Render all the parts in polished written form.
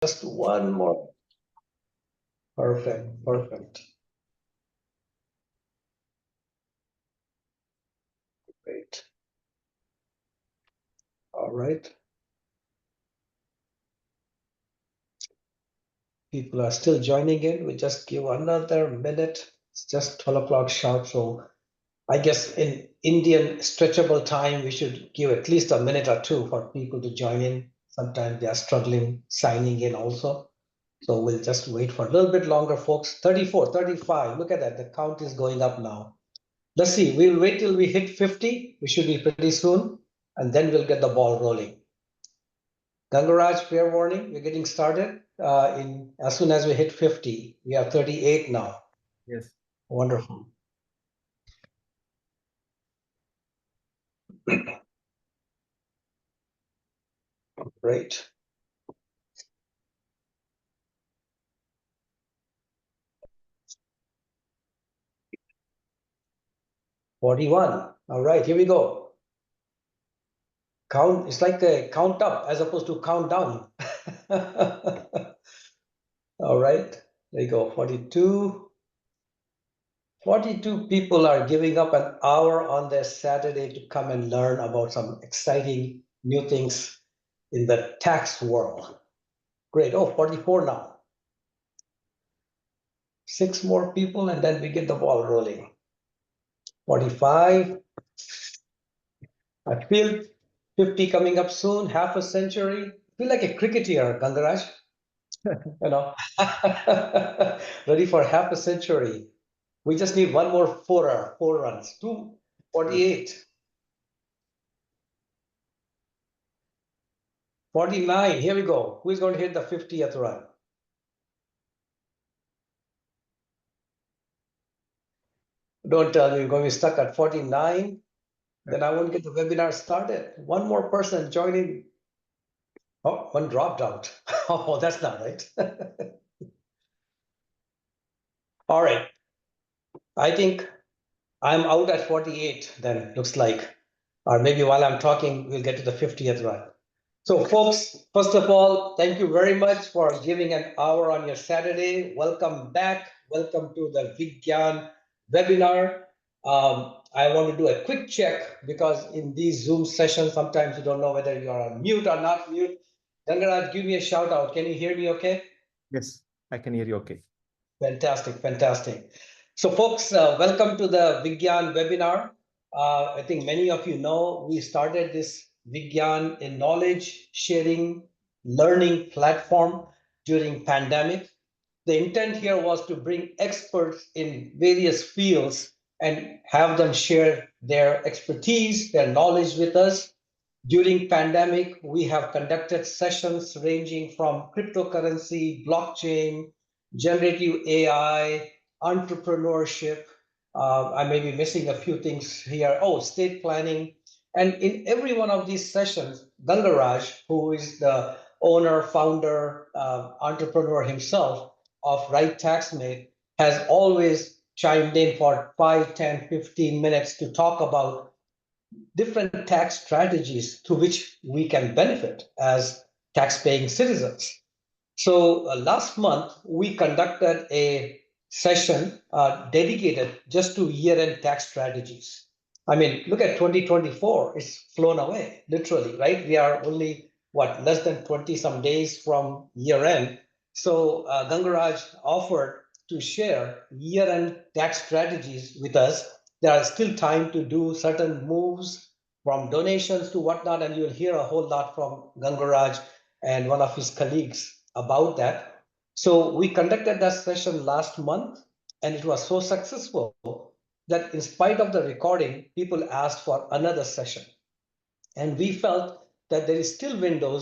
Just one more. Perfect, perfect. Great. All right. People are still joining in. We just give another minute. It's just 12 o'clock sharp. So I guess in Indian stretchable time, we should give at least a minute or two for people to join in. Sometimes they are struggling signing in also. So we'll just wait for a little bit longer, folks. 34, 35. Look at that. The count is going up now. Let's see. We'll wait till we hit 50. We should be pretty soon. And then we'll get the ball rolling. Gangaraj, fair warning. We're getting started as soon as we hit 50. We are 38 now. Yes. Wonderful. Great. $41. All right, here we go. Count. It's like a count up as opposed to count down. All right, there you go. 42. 42 people are giving up an hour on their Saturday to come and learn about some exciting new things in the tax world. Great. Oh, 44 now. 6 more people, and then we get the ball rolling. 45. I feel 50 coming up soon, half a century. I feel like a cricketer, Gangaraj. You know, ready for half a century. We just need one more four runs. 248. 49. Here we go. Who is going to hit the 50th run? Don't tell me you're going to be stuck at 49. Then I won't get the webinar started. One more person joining. Oh, one dropped out. Oh, that's not right. All right. I think I'm out at 48 then, looks like. Or maybe while I'm talking, we'll get to the 50th run. So folks, first of all, thank you very much for giving an hour on your Saturday. Welcome back. Welcome to the WeGyan webinar. I want to do a quick check because in these Zoom sessions, sometimes you don't know whether you are on mute or not mute. Gangaraj, give me a shout out. Can you hear me okay? Yes, I can hear you okay. Fantastic, fantastic. So folks, welcome to the WeGyan webinar. I think many of you know we started this WeGyan, a knowledge sharing learning platform during pandemic. The intent here was to bring experts in various fields and have them share their expertise, their knowledge with us. During pandemic, we have conducted sessions ranging from cryptocurrency, blockchain, generative AI, entrepreneurship. I may be missing a few things here. Oh, estate planning. And in every one of these sessions, Gangaraj, who is the owner, founder, entrepreneur himself of RightTaxMate, has always chimed in for 5, 10, 15 minutes to talk about different tax strategies to which we can benefit as tax-paying citizens. So last month, we conducted a session dedicated just to year-end tax strategies. I mean, look at 2024, it's flown away, literally, right? We are only, less than 20 some days from year-end. So Gangaraj offered to share year-end tax strategies with us. There is still time to do certain moves from donations to whatnot, and you'll hear a whole lot from Gangaraj and one of his colleagues about that. So we conducted that session last month, and it was so successful that in spite of the recording, people asked for another session. And we felt that there is still window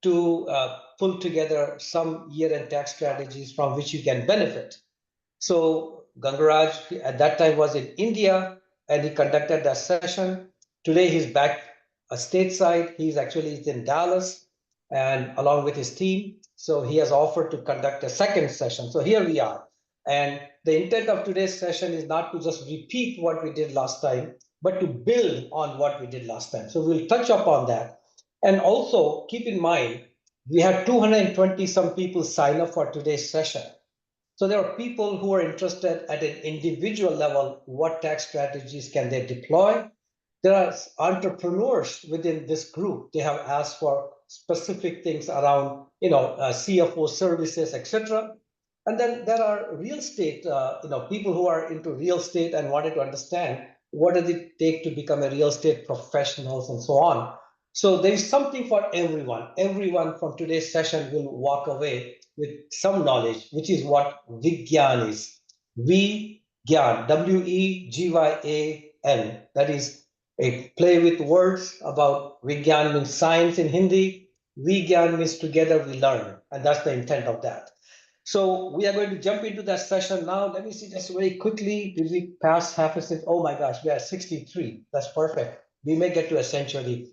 to pull together some year-end tax strategies from which you can benefit. So Gangaraj at that time was in India, and he conducted that session. Today he's back stateside. He's in Dallas, and along with his team. So he has offered to conduct a second session. So here we are. And the intent of today's session is not to just repeat what we did last time, but to build on what we did last time. So we'll touch upon that. And also keep in mind We had 220 some people sign up for today's session. So there are people who are interested at an individual level, what tax strategies can they deploy? There are entrepreneurs within this group. They have asked for specific things around, CFO services, etc. And then there are real estate, people who are into real estate and wanted to understand what does it take to become a real estate professionals and so on. So there is something for everyone. Everyone from today's session will walk away with some knowledge, which is what WeGyan is. WeGyan, WEGYAN. That is a play with words about WeGyan means science in Hindi. WeGyan means together we learn, and that's the intent of that. So we are going to jump into that session now. Let me see just very quickly. Did we pass half a century? Oh my gosh, we are 63. That's perfect. We may get to a century.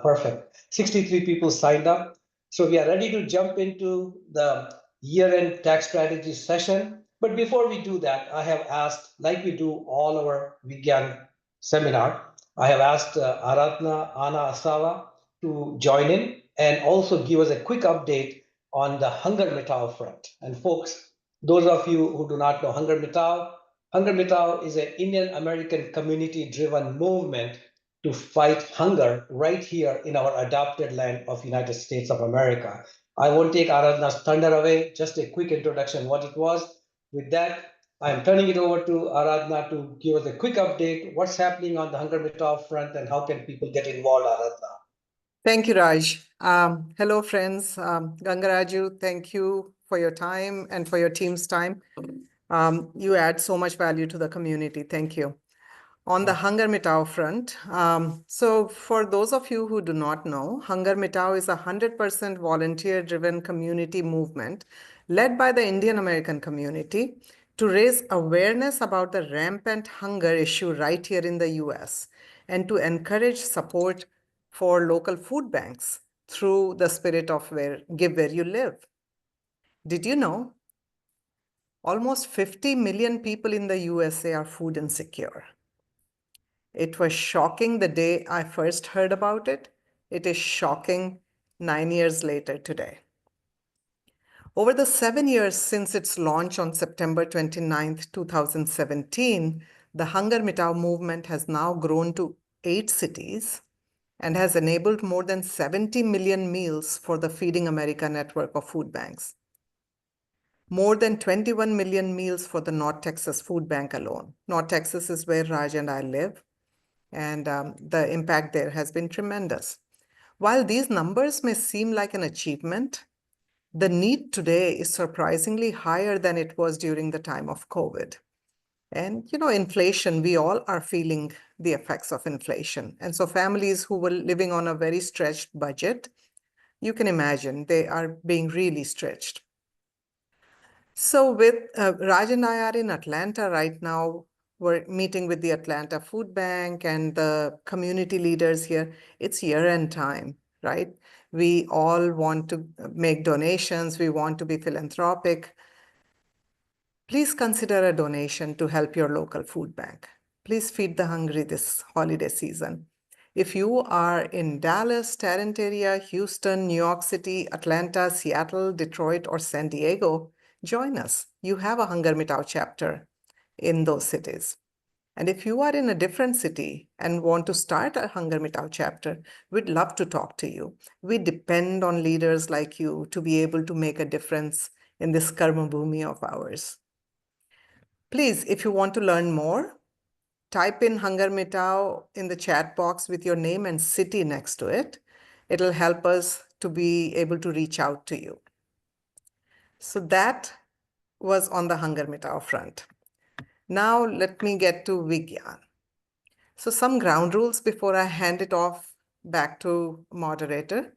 Perfect. 63 people signed up. So we are ready to jump into the year-end tax strategy session. But before we do that, I have asked, like we do all our WeGyan seminar, I have asked Aradhna Anna Asawa to join in and also give us a quick update on the Hunger Mitao front. And folks, those of you who do not know Hunger Mitao is an Indian American community-driven movement to fight hunger right here in our adopted land of United States of America. I won't take Aradhna's thunder away, just a quick introduction what it was. With that, I'm turning it over to Aradhna to give us a quick update, what's happening on the Hunger Mitao front and how can people get involved, Aradhna? Thank you, Raj. Hello, friends. Gangaraju, thank you for your time and for your team's time. You add so much value to the community. Thank you. On the Hunger Mitao front, so for those of you who do not know, Hunger Mitao is a 100% volunteer-driven community movement led by the Indian American community to raise awareness about the rampant hunger issue right here in the US and to encourage support for local food banks through the spirit of give where you live. Did you know almost 50 million people in the USA are food insecure? It was shocking the day I first heard about it. It is shocking 9 years later today. Over the 7 years since its launch on September 29th, 2017, the Hunger Mitao movement has now grown to 8 cities and has enabled more than 70 million meals for the Feeding America network of food banks. More than 21 million meals for the North Texas Food Bank alone. North Texas is where Raj and I live. And the impact there has been tremendous. While these numbers may seem like an achievement, the need today is surprisingly higher than it was during the time of COVID. And, inflation, we all are feeling the effects of inflation. And so families who were living on a very stretched budget, you can imagine they are being really stretched. So with Raj and I are in Atlanta right now. We're meeting with the Atlanta Food Bank and the community leaders here. It's year-end time, right? We all want to make donations. We want to be philanthropic. Please consider a donation to help your local food bank. Please feed the hungry this holiday season. If you are in Dallas, Tarrant area, Houston, New York City, Atlanta, Seattle, Detroit, or San Diego, join us. You have a Hunger Mitao chapter in those cities. And if you are in a different city and want to start a Hunger Mitao chapter, we'd love to talk to you. We depend on leaders like you to be able to make a difference in this karma bhumi of ours. Please, if you want to learn more, type in Hunger Mitao in the chat box with your name and city next to it. It'll help us to be able to reach out to you. So that was on the Hunger Mitao front. Now let me get to WeGyan. So some ground rules before I hand it off back to moderator.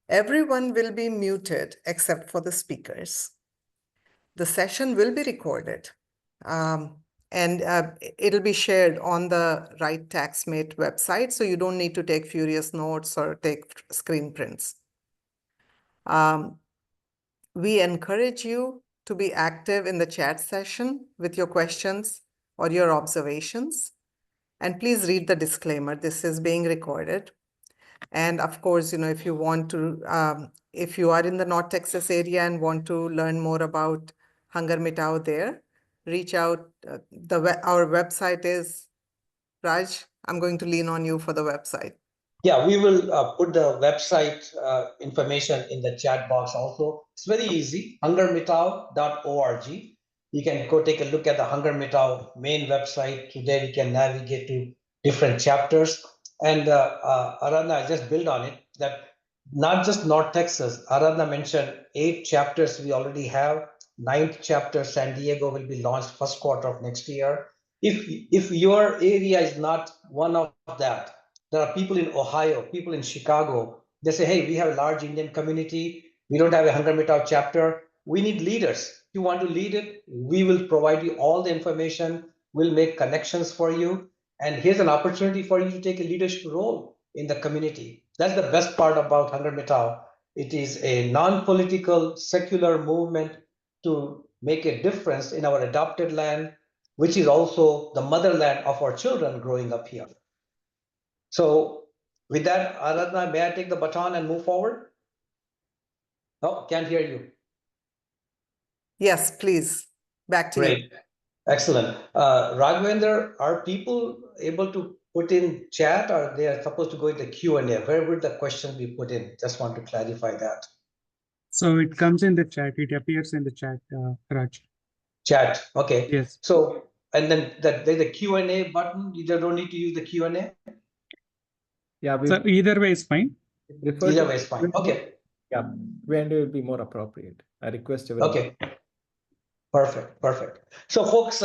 Everyone will be muted except for the speakers. The session will be recorded and it'll be shared on the RightTaxMate website, so you don't need to take furious notes or take screen prints. We encourage you to be active in the chat session with your questions or your observations. And please read the disclaimer. This is being recorded. And of course, if you want to, if you are in the North Texas area and want to learn more about Hunger Mitao there, reach out. Our website is, Raj, I'm going to lean on you for the website. Yeah, we will put the website information in the chat box also. It's very easy, hungermitao.org. You can go take a look at the Hunger Mitao main website. Today we can navigate to different chapters. And Aradhana, I just build on it, that not just North Texas. Aradhana mentioned 8 chapters we already have. 9th chapter, San Diego, will be launched first quarter of next year. If your area is not one of that, there are people in Ohio, people in Chicago. They say, hey, we have a large Indian community. We don't have a Hunger Mitao chapter. We need leaders. If you want to lead it, we will provide you all the information. We'll make connections for you. And here's an opportunity for you to take a leadership role in the community. That's the best part about Hunger Mitao. It is a non-political, secular movement to make a difference in our adopted land, which is also the motherland of our children growing up here. So with that, Aradhana, may I take the baton and move forward? No, can't hear you. Yes, please. Back to you. Great. Excellent. Raghavendra, are people able to put in chat, or they are supposed to go in the Q&A? Where would the question be put in? Just want to clarify that. So it comes in the chat. It appears in the chat, Raj. Chat. Okay. Yes. So, and then there's the Q&A button. You don't need to use the Q&A. Yeah, we So either way is fine. prefer Either to- way is fine. Okay. Yeah, Q&A will be more appropriate. I request everyone. Okay. Perfect, perfect. So, folks,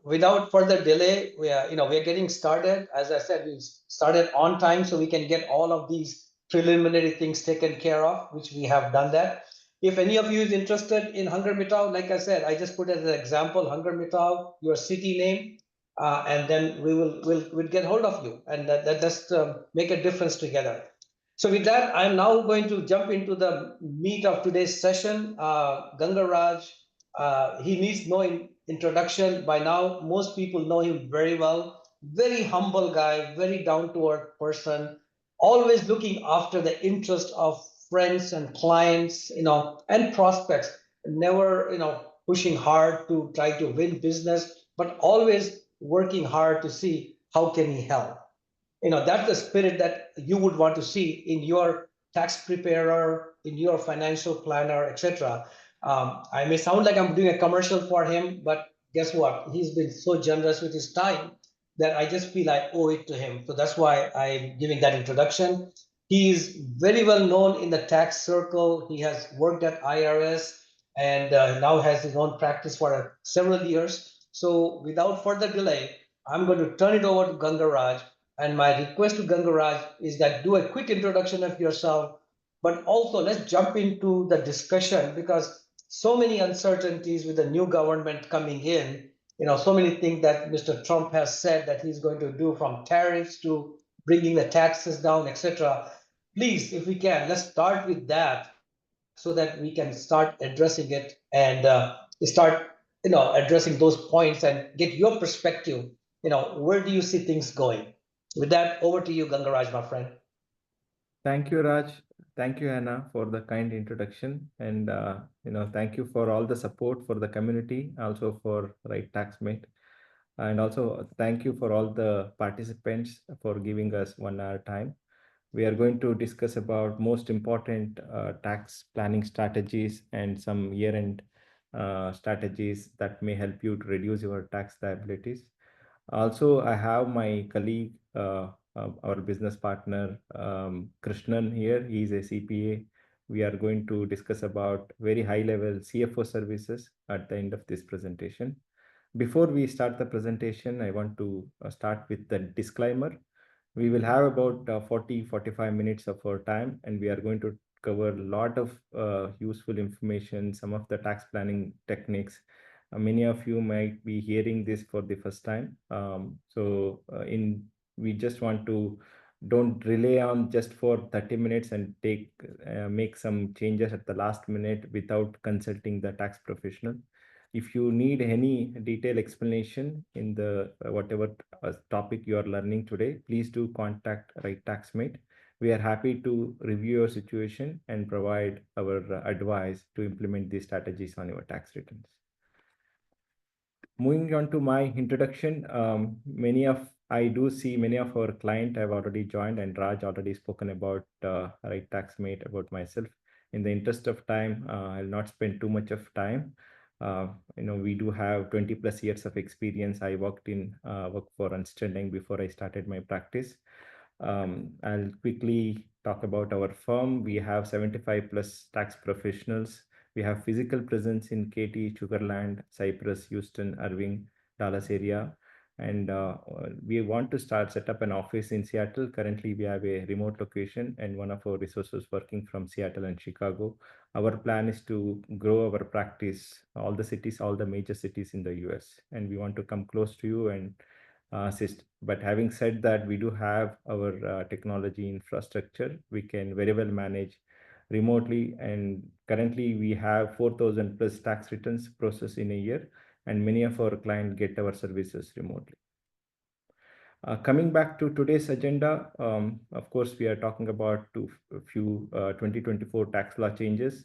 without further delay, we are getting started. As I said, we started on time, so we can get all of these preliminary things taken care of, which we have done that. If any of you is interested in Hunger Mitao, like I said, I just put as an example Hunger Mitao, your city name, and then we'll get hold of you, and that just make a difference together. So with that, I'm now going to jump into the meat of today's session. Gangaraj, he needs no introduction by now. Most people know him very well. Very humble guy, very down-to-earth person, always looking after the interest of friends and clients, and prospects. Never, pushing hard to try to win business, but always working hard to see how can he help. That's the spirit that you would want to see in your tax preparer, in your financial planner, etc. I may sound like I'm doing a commercial for him, but guess what? He's been so generous with his time that I just feel I owe it to him. So that's why I'm giving that introduction. He is very well known in the tax circle. He has worked at IRS and now has his own practice for several years. So without further delay, I'm going to turn it over to Gangaraj. And my request to Gangaraj is that do a quick introduction of yourself, but also let's jump into the discussion, because so many uncertainties with the new government coming in, so many things that Mr. Trump has said that he's going to do, from tariffs to bringing the taxes down, etc. Please, if we can, let's start with that so that we can start addressing it and start addressing those points and get your perspective. Where do you see things going? With that, over to you, Gangaraj, my friend. Thank you, Raj. Thank you, Anna, for the kind introduction. And, thank you for all the support for the community, also for RightTaxMate. And also thank you for all the participants for giving us 1 hour time. We are going to discuss about most important tax planning strategies and some year-end strategies that may help you to reduce your tax liabilities. Also, I have my colleague, our business partner, Krishnan here. He is a CPA. We are going to discuss about very high-level CFO services at the end of this presentation. Before we start the presentation, I want to start with the disclaimer. We will have about 40-45 minutes of our time, and we are going to cover a lot of useful information, some of the tax planning techniques. Many of you might be hearing this for the first time. We just want to don't rely on just for 30 minutes and make some changes at the last minute without consulting the tax professional. If you need any detailed explanation in the whatever topic you are learning today, please do contact RightTaxMate. We are happy to review your situation and provide our advice to implement these strategies on your tax returns. Moving on to my introduction, I do see many of our clients have already joined, and Raj already spoken about RightTaxMate, about myself. In the interest of time, I'll not spend too much of time. We do have 20 plus years of experience. I worked for Ernst & Young before I started my practice. I'll quickly talk about our firm. We have 75 plus tax professionals. We have physical presence in Katy, Sugarland, Cyprus, Houston, Irving, Dallas area. And we want to set up an office in Seattle. Currently, we have a remote location and one of our resources working from Seattle and Chicago. Our plan is to grow our practice, all the major cities in the US. And we want to come close to you and assist. But having said that, we do have our technology infrastructure. We can very well manage remotely, and currently we have 4,000 plus tax returns processed in a year, and many of our clients get our services remotely. Coming back to today's agenda, of course, we are talking about a few 2024 tax law changes.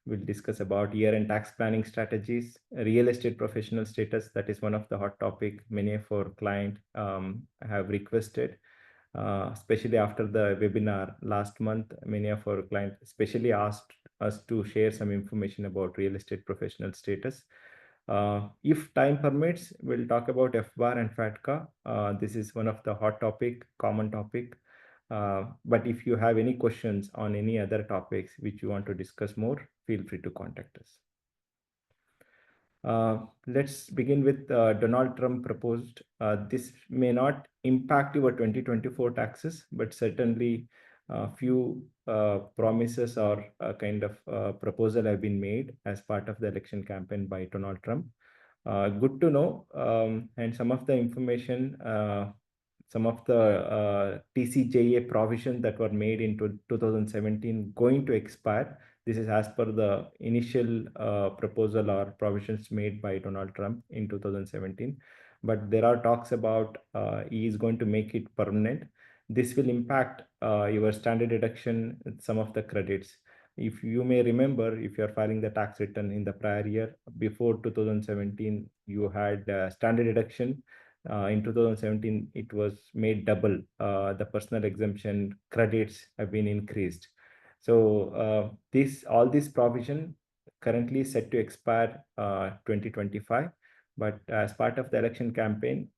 We'll discuss about year-end tax planning strategies, real estate professional status. That is one of the hot topic many of our clients have requested. Especially after the webinar last month, many of our clients especially asked us to share some information about real estate professional status. If time permits, we'll talk about FBAR and FATCA. This is one of the hot topic, common topic. But if you have any questions on any other topics which you want to discuss more, feel free to contact us. Let's begin with Donald Trump proposed. This may not impact your 2024 taxes, but certainly a few promises or kind of proposal have been made as part of the election campaign by Donald Trump. Good to know. And some of the information, some of the TCJA provisions that were made in 2017 going to expire. This is as per the initial proposal or provisions made by Donald Trump in 2017. But there are talks about he is going to make it permanent. This will impact your standard deduction, some of the credits. If you may remember, if you are filing the tax return in the prior year, before 2017, you had standard deduction. In 2017, it was made double. The personal exemption credits have been increased. So all this provision currently set to expire 2025. But as part of the election campaign,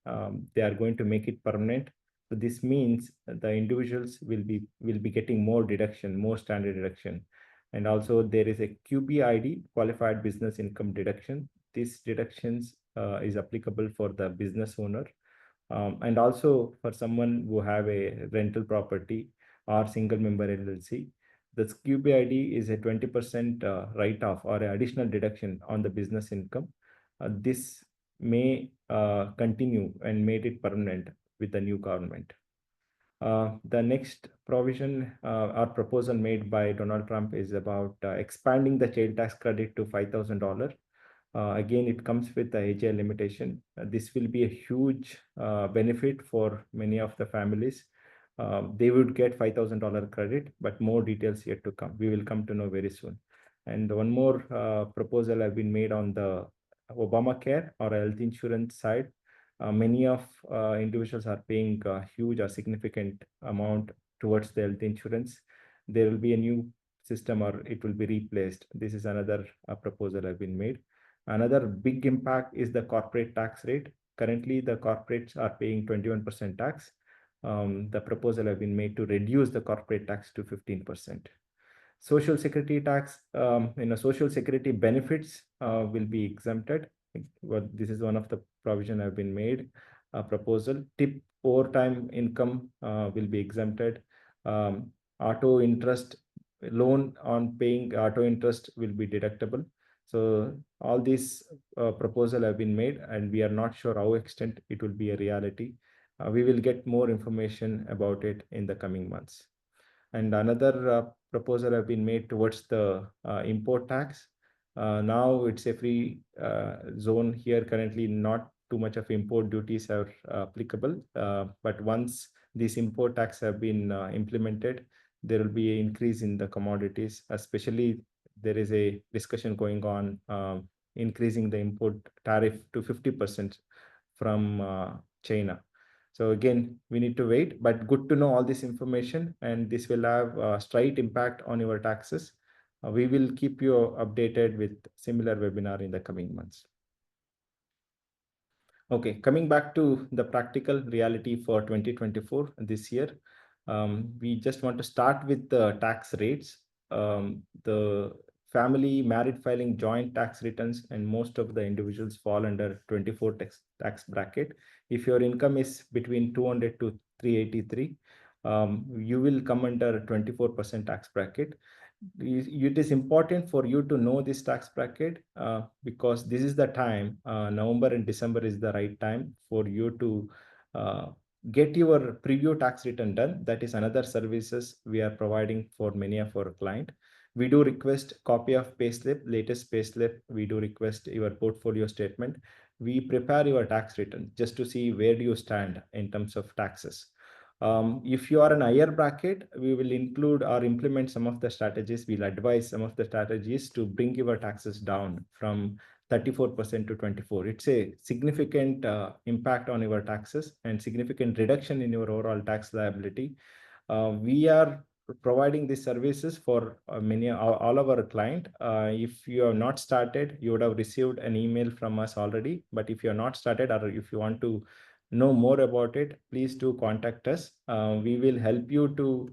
they are going to make it permanent. So this means the individuals will be getting more deduction, more standard deduction. And also there is a QBID, qualified business income deduction. These deductions is applicable for the business owner. And also for someone who have a rental property or single member LLC. The QBID is a 20% write-off or an additional deduction on the business income. This may continue and made it permanent with the new government. The next provision or proposal made by Donald Trump is about expanding the child tax credit to $5,000. Again, it comes with the AGI limitation. This will be a huge benefit for many of the families. They would get $5,000 credit, but more details yet to come. We will come to know very soon. And one more proposal have been made on the Obamacare or health insurance side. Many of individuals are paying a huge or significant amount towards the health insurance. There will be a new system or it will be replaced. This is another proposal have been made. Another big impact is the corporate tax rate. Currently, the corporates are paying 21% tax. The proposal have been made to reduce the corporate tax to 15%. Social security tax, social security benefits will be exempted. Well, this is one of the provision have been made. Proposal tip overtime income will be exempted. Auto interest loan on paying auto interest will be deductible. So all these proposal have been made, and we are not sure how extent it will be a reality. We will get more information about it in the coming months. And another proposal have been made towards the import tax. Now it's a free zone here. Currently, not too much of import duties are applicable. But once these import tax have been implemented, there will be an increase in the commodities, especially there is a discussion going on increasing the import tariff to 50% from China. So again, we need to wait, but good to know all this information, and this will have a straight impact on your taxes. We will keep you updated with similar webinar in the coming months. Okay, coming back to the practical reality for 2024 this year, we just want to start with the tax rates. The family married filing joint tax returns, and most of the individuals fall under 24 tax bracket. If your income is between 200 to 383, you will come under 24% tax bracket. It is important for you to know this tax bracket because this is the time, November and December is the right time for you to get your preview tax return done. That is another services we are providing for many of our clients. We do request copy of payslip, latest payslip. We do request your portfolio statement. We prepare your tax return just to see where do you stand in terms of taxes. If you are an higher bracket, we will include or implement some of the strategies. We'll advise some of the strategies to bring your taxes down from 34% to 24%. It's a significant impact on your taxes and significant reduction in your overall tax liability. We are providing these services for all of our client. If you have not started, you would have received an email from us already. But if you have not started, or if you want to know more about it, please do contact us. We will help you to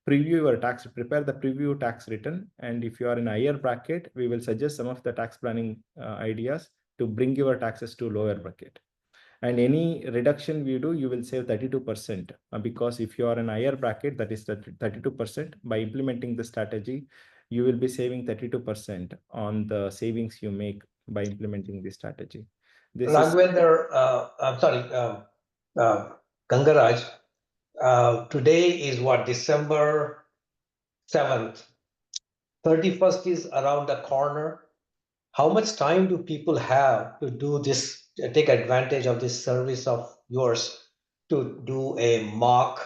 preview your tax, prepare the preview tax return. And if you are in a higher bracket, we will suggest some of the tax planning ideas to bring your taxes to lower bracket. And any reduction we do, you will save 32% because if you are in a higher bracket, that is 32%. By implementing the strategy, you will be saving 32% on the savings you make by implementing this strategy. Raghavendra, I'm sorry, Gangaraj, today is what, December 7th. 31st is around the corner. How much time do people have to do this, take advantage of this service of yours to do a mock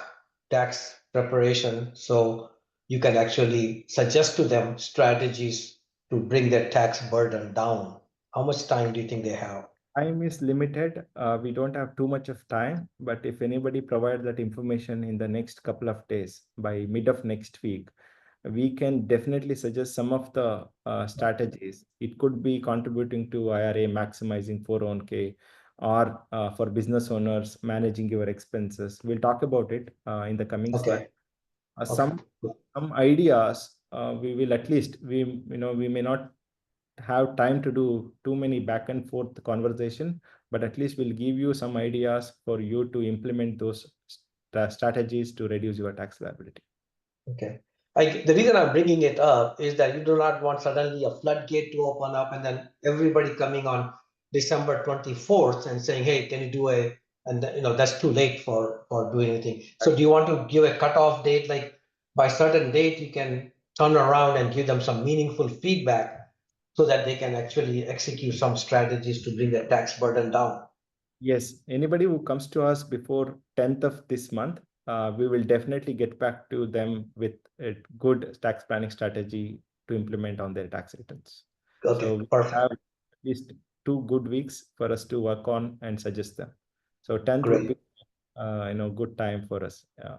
tax preparation so you can actually suggest to them strategies to bring their tax burden down? How much time do you think they have? Time is limited. We don't have too much of time, but if anybody provides that information in the next couple of days, by mid of next week, we can definitely suggest some of the strategies. It could be contributing to IRA, maximizing 401k, or for business owners, managing your expenses. We'll talk about it in the coming slide. Some ideas we will at least, we may not have time to do too many back and forth conversation, but at least we'll give you some ideas for you to implement those strategies to reduce your tax liability. Okay. The reason I'm bringing it up is that you do not want suddenly a floodgate to open up and then everybody coming on December 24th and saying, hey, can you do and that's too late for doing anything. So do you want to give a cutoff date, like by certain date you can turn around and give them some meaningful feedback so that they can actually execute some strategies to bring their tax burden down? Yes, anybody who comes to us before 10th of this month, we will definitely get back to them with a good tax planning strategy to implement on their tax returns. Okay, so perfect. We have at least 2 good weeks for us to work on and suggest them. So 10th Great. would be good time for us. Yeah.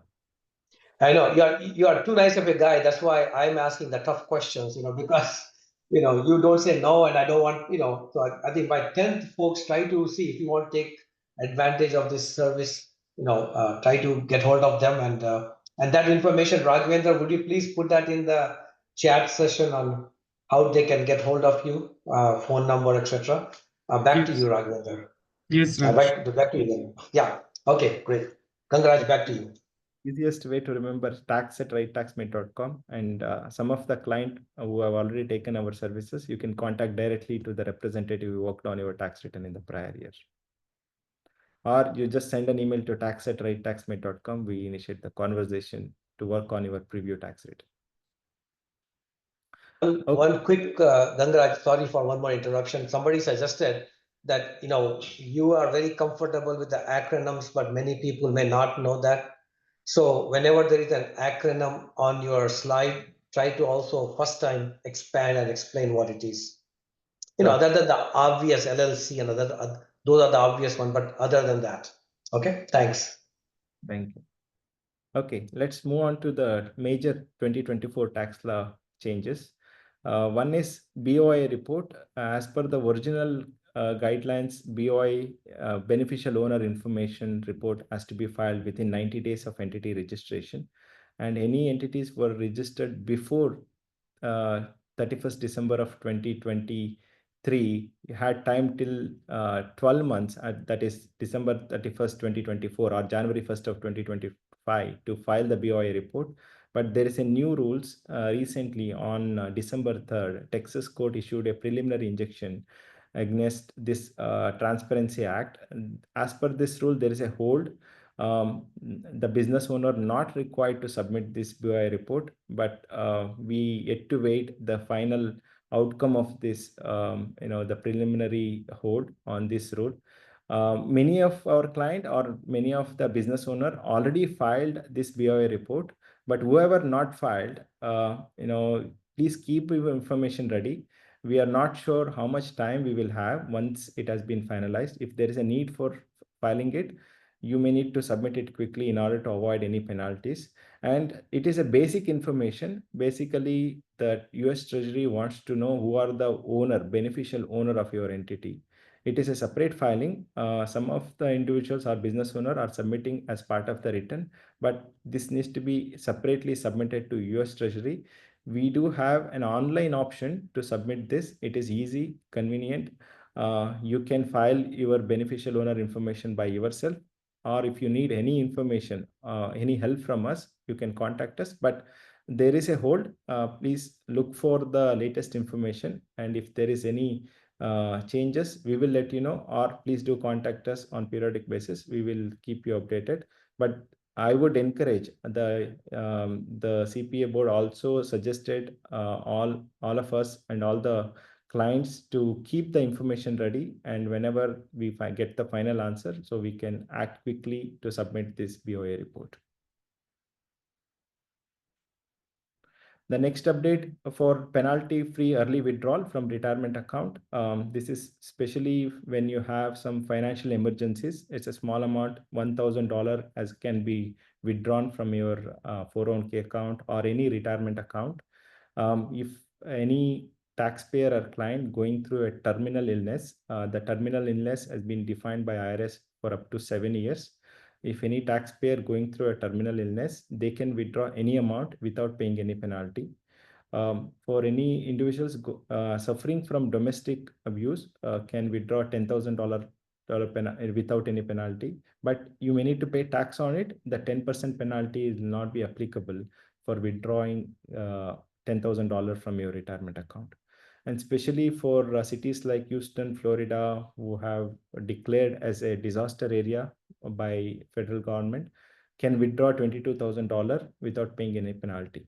I know you are too nice of a guy. That's why I'm asking the tough questions, because you don't say no, and I don't want, so I think by 10th, folks, try to see if you want to take advantage of this service, try to get hold of them, and that information, Raghavendra, would you please put that in the chat session on how they can get hold of you, phone number, etc. Back to you, Raghavendra. Yes, Raj. Back to you then. Yeah. Okay, great. Congrats, back to you. Easiest way to remember, tax@RightTaxMate.com, and some of the client who have already taken our services, you can contact directly to the representative who worked on your tax return in the prior year. Or you just send an email to tax@RightTaxMate.com. We initiate the conversation to work on your preview tax return. One quick, Gangaraj, sorry for one more interruption. Somebody suggested that, you are very comfortable with the acronyms, but many people may not know that. So whenever there is an acronym on your slide, try to also first time expand and explain what it is. Other than the obvious LLC and those are the obvious one, but other than that. Okay, thanks. Thank you. Okay, let's move on to the major 2024 tax law changes. One is BOI report. As per the original guidelines, BOI beneficial owner information report has to be filed within 90 days of entity registration. And any entities were registered before 31st December of 2023 had time till 12 months, that is December 31st, 2024 or January 1st of 2025 to file the BOI report. But there is a new rules recently on December 3rd, Texas court issued a preliminary injunction against this Transparency Act. As per this rule, there is a hold. The business owner not required to submit this BOI report, but we yet to wait the final outcome of this, the preliminary hold on this rule. Many of our client or many of the business owner already filed this BOI report, but whoever not filed, please keep your information ready. We are not sure how much time we will have once it has been finalized. If there is a need for filing it, you may need to submit it quickly in order to avoid any penalties. And it is a basic information. Basically, the US Treasury wants to know who are the beneficial owner of your entity. It is a separate filing. Some of the individuals or business owner are submitting as part of the return, but this needs to be separately submitted to US Treasury. We do have an online option to submit this. It is easy, convenient. You can file your beneficial owner information by yourself, or if you need any information, any help from us, you can contact us. But there is a hold. Please look for the latest information, and if there is any changes, we will let you know, or please do contact us on periodic basis. We will keep you updated. But I would encourage the CPA board also suggested all of us and all the clients to keep the information ready, and whenever we get the final answer, so we can act quickly to submit this BOA report. The next update for penalty-free early withdrawal from retirement account. This is especially when you have some financial emergencies. It's a small amount, $1,000, as can be withdrawn from your 401k account or any retirement account. If any taxpayer or client going through a terminal illness, the terminal illness has been defined by IRS for up to 7 years. If any taxpayer going through a terminal illness, they can withdraw any amount without paying any penalty. For any individuals suffering from domestic abuse, can withdraw $10,000 without any penalty, but you may need to pay tax on it. The 10% penalty will not be applicable for withdrawing $10,000 from your retirement account. And especially for cities like Houston, Florida, who have declared as a disaster area by federal government, can withdraw $22,000 without paying any penalty.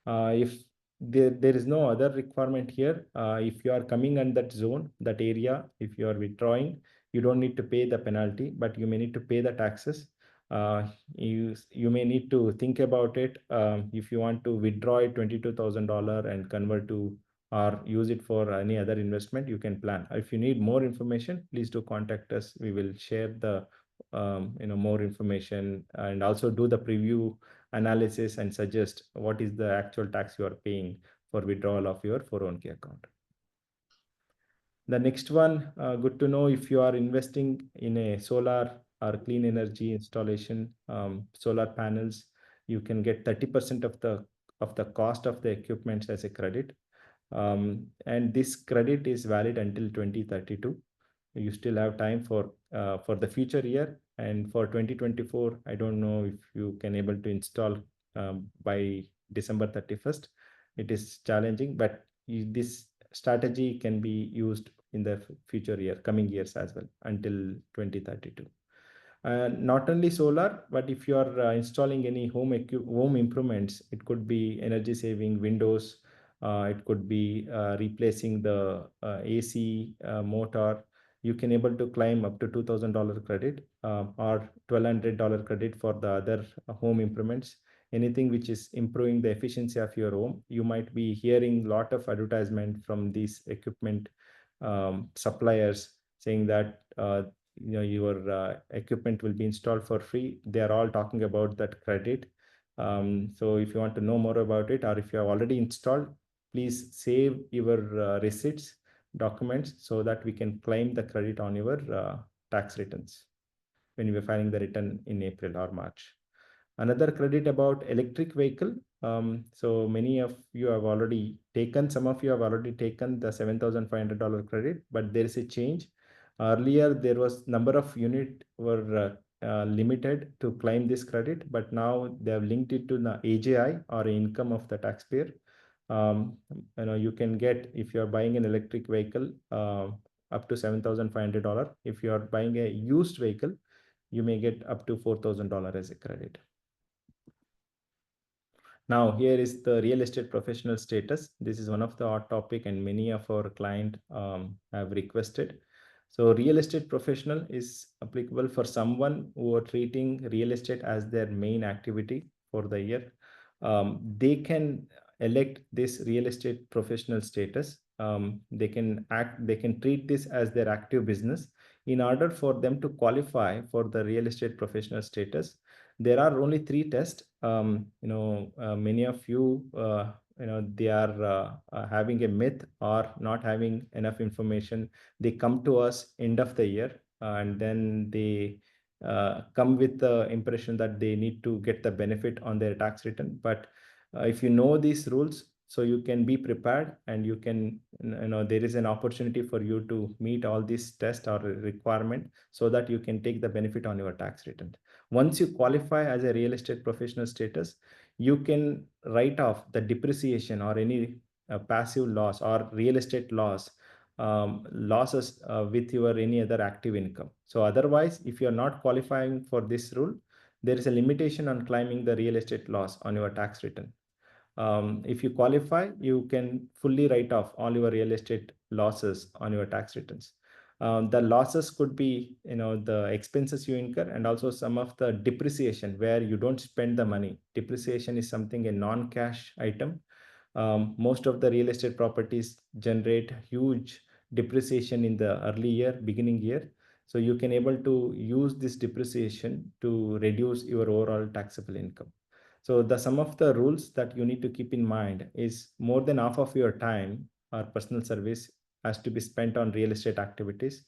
If there is no other requirement here, if you are coming in that zone, that area, if you are withdrawing, you don't need to pay the penalty, but you may need to pay the taxes. You may need to think about it. If you want to withdraw $22,000 and convert to or use it for any other investment, you can plan. If you need more information, please do contact us. We will share the more information and also do the preview analysis and suggest what is the actual tax you are paying for withdrawal of your 401k account. The next one, good to know if you are investing in a solar or clean energy installation, solar panels, you can get 30% of the cost of the equipment as a credit. And this credit is valid until 2032. You still have time for the future year. And for 2024, I don't know if you can able to install by December 31st. It is challenging, but this strategy can be used in the future year, coming years as well, until 2032. Not only solar, but if you are installing any home improvements, it could be energy saving windows, it could be replacing the AC motor, you can able to claim up to $2,000 credit or $1,200 credit for the other home improvements. Anything which is improving the efficiency of your home. You might be hearing a lot of advertisement from these equipment suppliers saying that your equipment will be installed for free. They are all talking about that credit. So if you want to know more about it, or if you have already installed, please save your receipts, documents, so that we can claim the credit on your tax returns when you are filing the return in April or March. Another credit about electric vehicle. So many of you have already taken, some of you have already taken the $7,500 credit, but there is a change. Earlier, there was number of unit were limited to claim this credit, but now they have linked it to the AGI or income of the taxpayer. You can get, if you are buying an electric vehicle, up to $7,500. If you are buying a used vehicle, you may get up to $4,000 as a credit. Now, here is the real estate professional status. This is one of the hot topic and many of our clients have requested. So real estate professional is applicable for someone who are treating real estate as their main activity for the year. They can elect this real estate professional status. They can treat this as their active business. In order for them to qualify for the real estate professional status, there are only 3 tests. Many of you, they are having a myth or not having enough information. They come to us end of the year, and then they come with the impression that they need to get the benefit on their tax return. But if you know these rules, so you can be prepared, and you can, there is an opportunity for you to meet all these tests or requirement, so that you can take the benefit on your tax return. Once you qualify as a real estate professional status, you can write off the depreciation or any passive loss or real estate loss, losses with your any other active income. So otherwise, if you are not qualifying for this rule, there is a limitation on claiming the real estate loss on your tax return. If you qualify, you can fully write off all your real estate losses on your tax returns. The losses could be, the expenses you incur, and also some of the depreciation where you don't spend the money. Depreciation is something, a non-cash item. Most of the real estate properties generate huge depreciation in the early year, beginning year. So you can able to use this depreciation to reduce your overall taxable income. So the some of the rules that you need to keep in mind is more than half of your time or personal service has to be spent on real estate activities.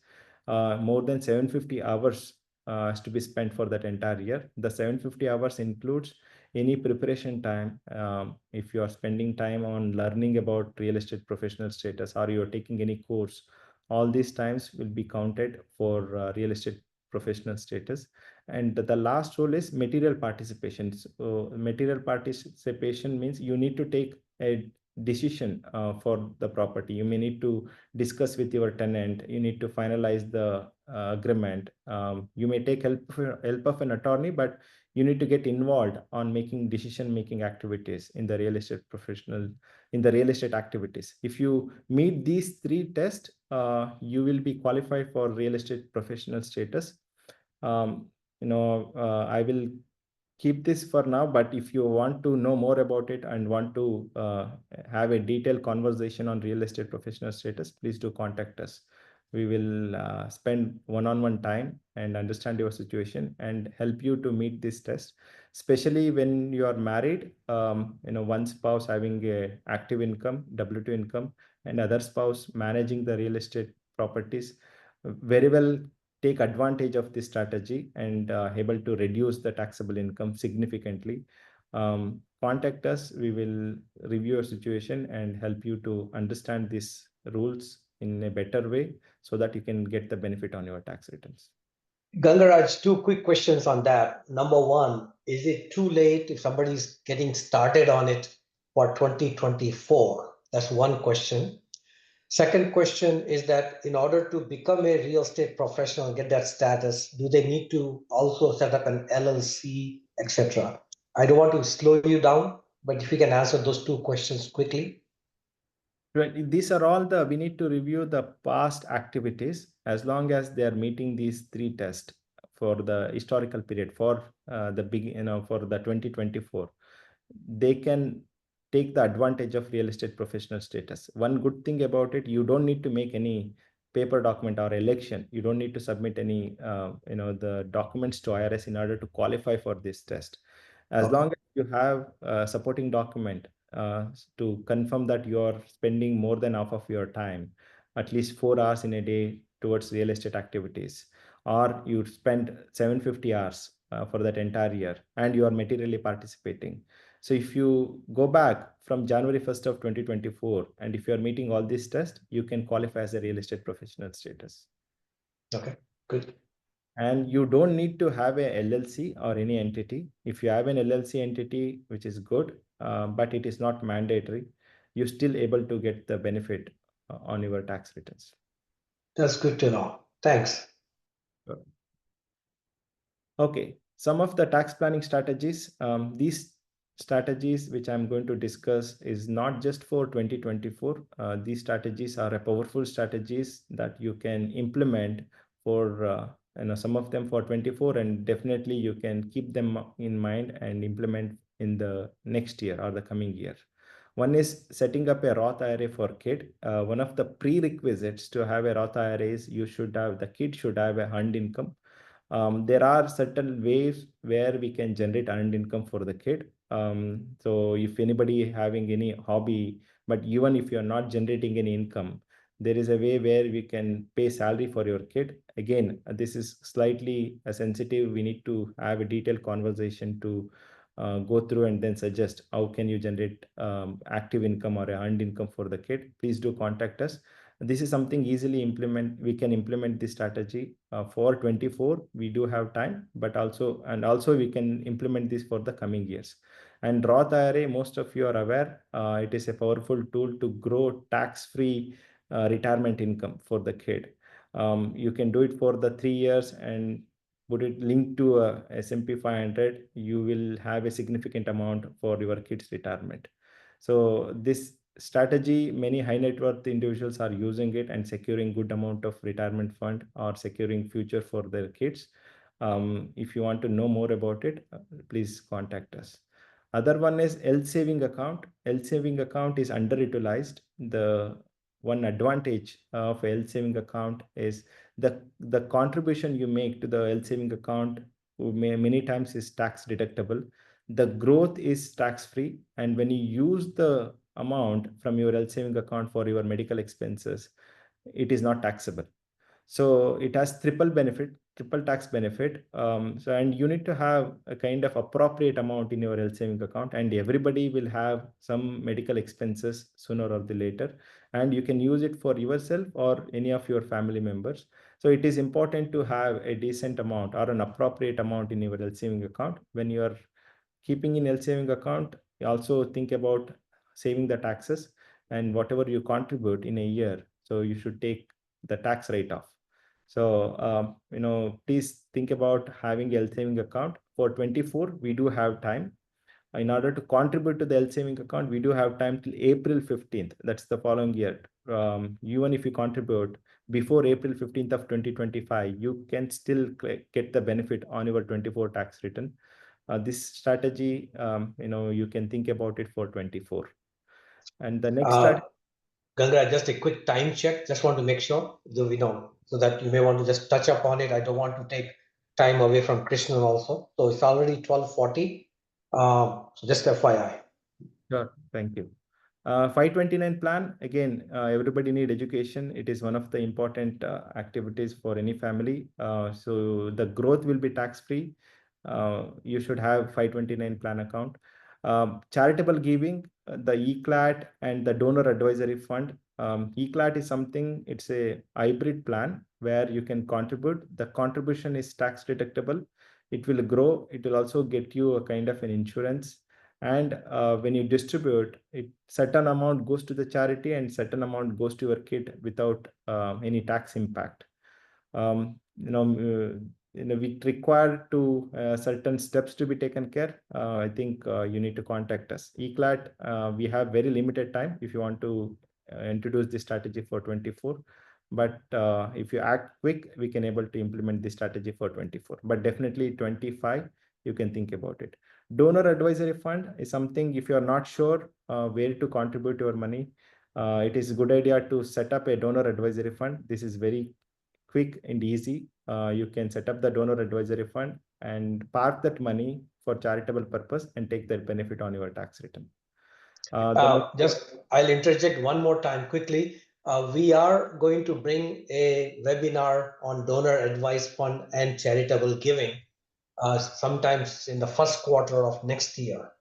More than 750 hours has to be spent for that entire year. The 750 hours includes any preparation time. If you are spending time on learning about real estate professional status, or you are taking any course, all these times will be counted for real estate professional status. And the last rule is material participation. So material participation means you need to take a decision for the property. You may need to discuss with your tenant. You need to finalize the agreement. You may take help of an attorney, but you need to get involved on making decision-making activities in the real estate activities. If you meet these 3 tests, you will be qualified for real estate professional status. I will keep this for now, but if you want to know more about it and want to have a detailed conversation on real estate professional status, please do contact us. We will spend one-on-one time and understand your situation and help you to meet this test, especially when you are married. One spouse having a active income, W2 income, and other spouse managing the real estate properties, very well take advantage of this strategy and able to reduce the taxable income significantly. Contact us. We will review your situation and help you to understand these rules in a better way, so that you can get the benefit on your tax returns. Gangaraj, 2 quick questions on that. Number 1, is it too late if somebody's getting started on it for 2024? That's one question. Second question is that in order to become a real estate professional and get that status, do they need to also set up an LLC, etc.? I don't want to slow you down, but if you can answer those 2 questions quickly. These are all we need to review the past activities as long as they are meeting these 3 tests for the historical period for for the 2024. They can take the advantage of real estate professional status. One good thing about it, you don't need to make any paper document or election. You don't need to submit any the documents to IRS in order to qualify for this test. As long as you have a supporting document to confirm that you are spending more than half of your time, at least 4 hours in a day towards real estate activities, or you spend 750 hours for that entire year and you are materially participating. So if you go back from January 1st of 2024, and if you're meeting all these tests, you can qualify as a real estate professional status. Okay, good. And you don't need to have a LLC or any entity. If you have an LLC entity, which is good, but it is not mandatory, you're still able to get the benefit on your tax returns. That's good to know. Thanks. Okay, some of the tax planning strategies. These strategies which I'm going to discuss is not just for 2024. These strategies are a powerful strategies that you can implement for some of them for 24, and definitely you can keep them in mind and implement in the next year or the coming year. One is setting up a Roth IRA for kid. One of the prerequisites to have a Roth IRA is the kid should have a earned income. There are certain ways where we can generate earned income for the kid. So if anybody having any hobby, but even if you're not generating any income, there is a way where we can pay salary for your kid. Again, this is slightly sensitive. We need to have a detailed conversation to go through and then suggest how can you generate active income or earned income for the kid. Please do contact us. This is something easily we can implement this strategy for 24. We do have time, but also we can implement this for the coming years. And Roth IRA, most of you are aware, it is a powerful tool to grow tax-free retirement income for the kid. You can do it for the 3 years and put it linked to a S&P 500. You will have a significant amount for your kids' retirement. So this strategy, many high net worth individuals are using it and securing good amount of retirement fund or securing future for their kids. If you want to know more about it, please contact us. Other one is health saving account. Health saving account is underutilized. The one advantage of a health saving account is the contribution you make to the health saving account many times is tax deductible. The growth is tax free, and when you use the amount from your health saving account for your medical expenses, it is not taxable. So it has triple tax benefit. And you need to have a kind of appropriate amount in your health saving account, and everybody will have some medical expenses sooner or later, and you can use it for yourself or any of your family members. So it is important to have a decent amount or an appropriate amount in your health saving account. When you are keeping in health saving account, you also think about saving the taxes and whatever you contribute in a year. So you should take the tax rate off. So, please think about having a health saving account. For 24, we do have time. In order to contribute to the health saving account, we do have time till April 15th. That's the following year. Even if you contribute before April 15th of 2025, you can still get the benefit on your 24 tax return. This strategy, you can think about it for 24. And the next strategy. Ganga, just a quick time check. Just want to make sure, so that you may want to just touch upon it. I don't want to take time away from Krishnan also. So it's already 12:40. So just FYI. Sure, thank you. 529 plan, again, everybody need education. It is one of the important activities for any family. So the growth will be tax-free. You should have 529 plan account. Charitable giving, the ECLAT and the donor advisory fund. ECLAT is something, it's a hybrid plan where you can contribute. The contribution is tax deductible. It will grow. It will also get you a kind of an insurance. And when you distribute it, certain amount goes to the charity and certain amount goes to your kid without any tax impact. We require to certain steps to be taken care. I think you need to contact us. ECLAT, we have very limited time. If you want to introduce the strategy for 24. But if you act quick, we can able to implement the strategy for 24. But definitely 25, you can think about it. Donor advisory fund is something, if you are not sure where to contribute your money, it is a good idea to set up a donor advisory fund. This is very quick and easy. You can set up the donor advisory fund and park that money for charitable purpose and take that benefit on your tax return. I'll interject one more time quickly. We are going to bring a webinar on donor advice fund and charitable giving sometimes in the first quarter of next year.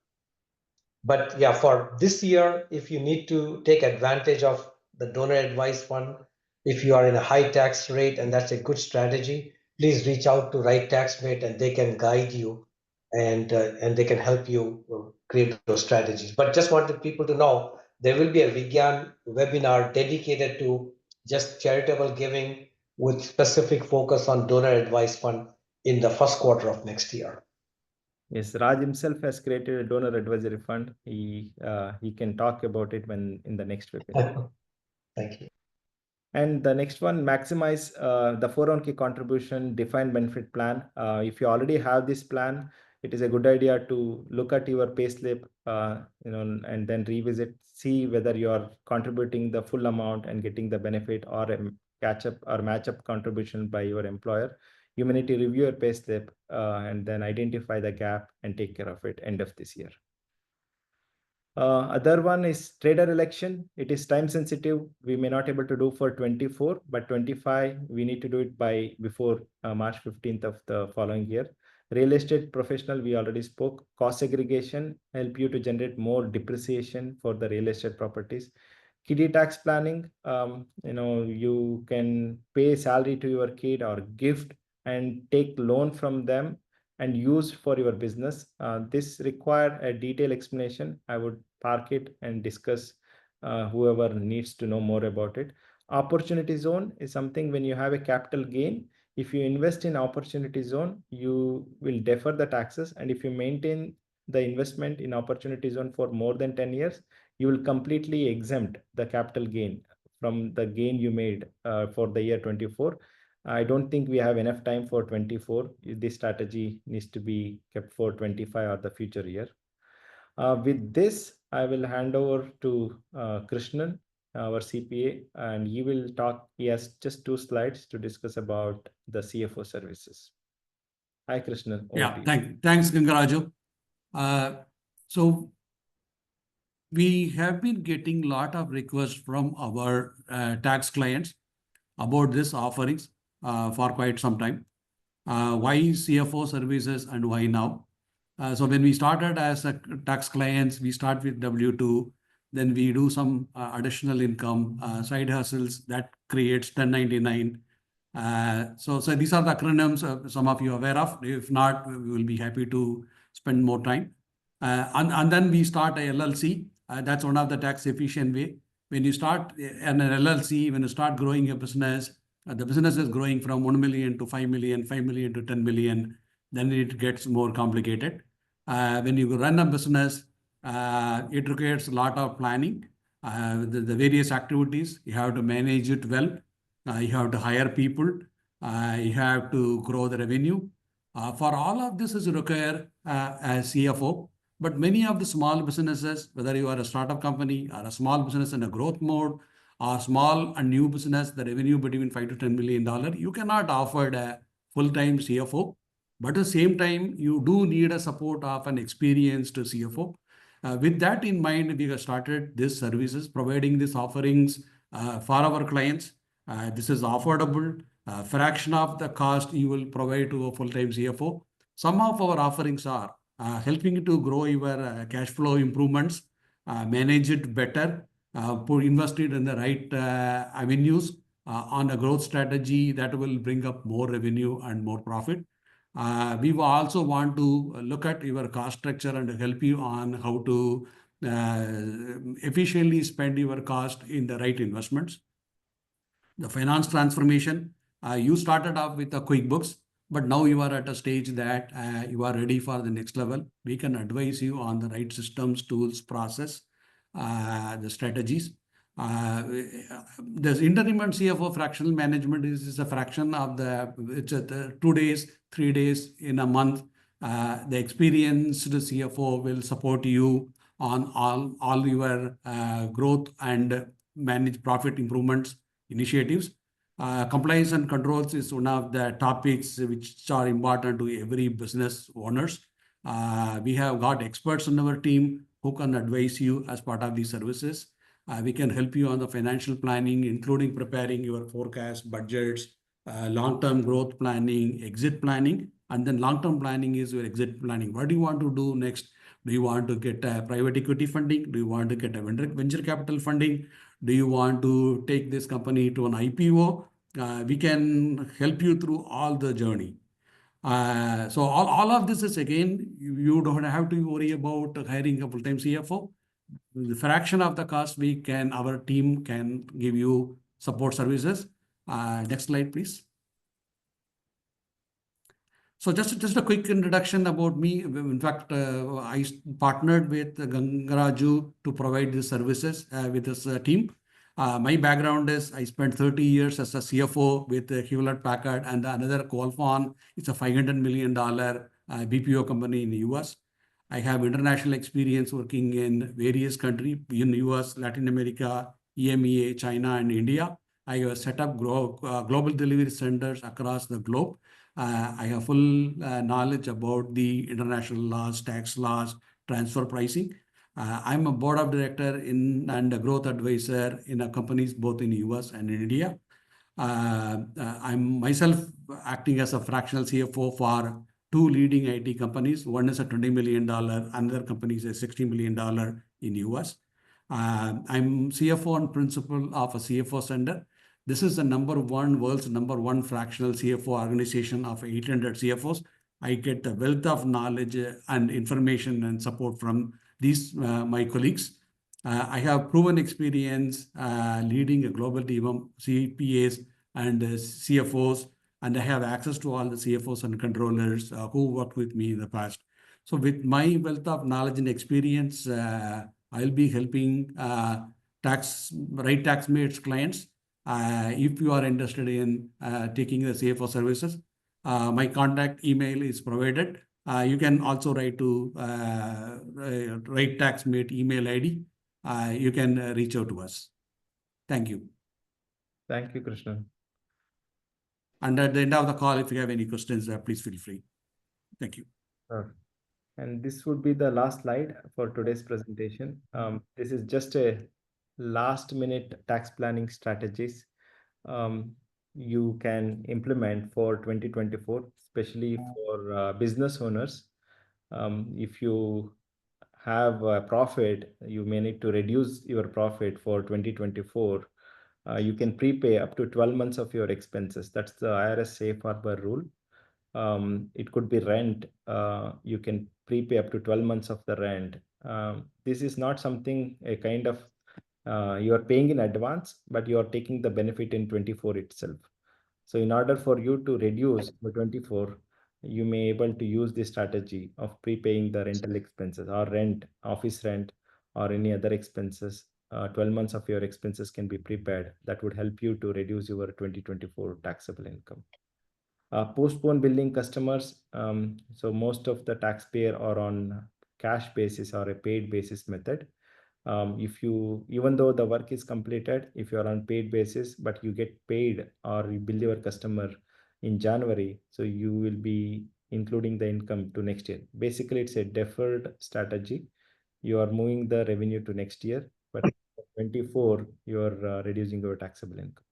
But yeah, for this year, if you need to take advantage of the donor advice fund, if you are in a high tax rate and that's a good strategy, please reach out to RightTaxMate and they can guide you and they can help you create those strategies. But just wanted people to know there will be a WeGyan webinar dedicated to just charitable giving with specific focus on donor advice fund in the first quarter of next year. Yes, Raj himself has created a donor advisory fund. He can talk about it when in the next webinar. Thank you. And the next one, maximize the 401k contribution defined benefit plan. If you already have this plan, it is a good idea to look at your payslip, and then revisit, see whether you are contributing the full amount and getting the benefit, or a catch up or match up contribution by your employer. You may need to review your payslip and then identify the gap and take care of it end of this year. Other one is trader election. It is time sensitive. We may not able to do for 24, but 25, we need to do it by before March 15th of the following year. Real estate professional, we already spoke. Cost segregation, help you to generate more depreciation for the real estate properties. Kiddie tax planning, you can pay salary to your kid or gift and take loan from them and use for your business. This require a detailed explanation. I would park it and discuss whoever needs to know more about it. Opportunity zone is something when you have a capital gain. If you invest in opportunity zone, you will defer the taxes. And if you maintain the investment in opportunity zone for more than 10 years, you will completely exempt the capital gain from the gain you made for the year 24. I don't think we have enough time for 24. This strategy needs to be kept for 25 or the future year. With this, I will hand over to Krishnan, our CPA, and he will talk. He has just 2 slides to discuss about the CFO services. Hi, Krishnan. Yeah, thanks, Gangaraju. So we have been getting a lot of requests from our tax clients about this offerings for quite some time. Why CFO services and why now? So when we started as a tax clients, we start with W2, then we do some additional income, side hustles that creates 1099. So these are the acronyms some of you are aware of. If not, we will be happy to spend more time. And then we start a LLC. That's one of the tax efficient way. When you start an LLC, when you start growing a business, the business is growing from 1 million to 5 million, 5 million to 10 million, then it gets more complicated. When you run a business, it requires a lot of planning. The various activities, you have to manage it well. You have to hire people. You have to grow the revenue. For all of this is require a CFO. But many of the small businesses, whether you are a startup company or a small business in a growth mode, or small and new business, the revenue between $5 to $10 million, you cannot offer a full-time CFO. But at the same time, you do need a support of an experienced CFO. With that in mind, we have started these services, providing these offerings for our clients. This is affordable. Fraction of the cost you will provide to a full-time CFO. Some of our offerings are helping to grow your cash flow improvements, manage it better, invest it in the right avenues on a growth strategy that will bring up more revenue and more profit. We will also want to look at your cost structure and help you on how to efficiently spend your cost in the right investments. The finance transformation, you started off with the QuickBooks, but now you are at a stage that you are ready for the next level. We can advise you on the right systems, tools, process, the strategies. There's interim and CFO fractional management is a fraction of it's 2 days, 3 days in a month. The experienced CFO will support you on all your growth and manage profit improvements initiatives. Compliance and controls is one of the topics which are important to every business owners. We have got experts on our team who can advise you as part of these services. We can help you on the financial planning, including preparing your forecast, budgets, long-term growth planning, exit planning, and then long-term planning is your exit planning. What do you want to do next? Do you want to get private equity funding? Do you want to get a venture capital funding? Do you want to take this company to an IPO? We can help you through all the journey. So all of this is, again, you don't have to worry about hiring a full-time CFO. The fraction of the cost our team can give you support services. Next slide, please. So just a quick introduction about me. In fact, I partnered with Gangaraju to provide these services with this team. My background is I spent 30 years as a CFO with Hewlett Packard and another Qualcomm. It's a $500 million BPO company in the US. I have international experience working in various countries in the US, Latin America, EMEA, China, and India. I have set up global delivery centers across the globe. I have full knowledge about the international laws, tax laws, transfer pricing. I'm a board of director and a growth advisor in companies both in the US and in India. I'm myself acting as a fractional CFO for 2 leading IT companies. One is a $20 million, another company is a $60 million in the US. I'm CFO and principal of a CFO Center. This is the world's number one fractional CFO organization of 800 CFOs. I get the wealth of knowledge and information and support from these my colleagues. I have proven experience leading a global team of CPAs and CFOs, and I have access to all the CFOs and controllers who worked with me in the past. So with my wealth of knowledge and experience, I'll be helping RightTaxMate's clients. If you are interested in taking the CFO services, my contact email is provided. You can also write to RightTaxMate email ID. You can reach out to us. Thank you. Thank you, Krishnan. And at the end of the call, if you have any questions, please feel free. Thank you. And this would be the last slide for today's presentation. This is just a last minute tax planning strategies you can implement for 2024, especially for business owners. If you have a profit, you may need to reduce your profit for 2024. You can prepay up to 12 months of your expenses. That's the IRS safe harbor rule. It could be rent. You can prepay up to 12 months of the rent. This is not something a kind of you are paying in advance, but you are taking the benefit in 24 itself. So in order for you to reduce the 24, you may able to use this strategy of prepaying the rental expenses or rent, office rent, or any other expenses. 12 months of your expenses can be prepaid. That would help you to reduce your 2024 taxable income. Postpone billing customers. So most of the taxpayer are on cash basis or a paid basis method. Even though the work is completed, if you are on paid basis, but you get paid or you bill your customer in January, so you will be including the income to next year. Basically, it's a deferred strategy. You are moving the revenue to next year, but 24, you are reducing your taxable income.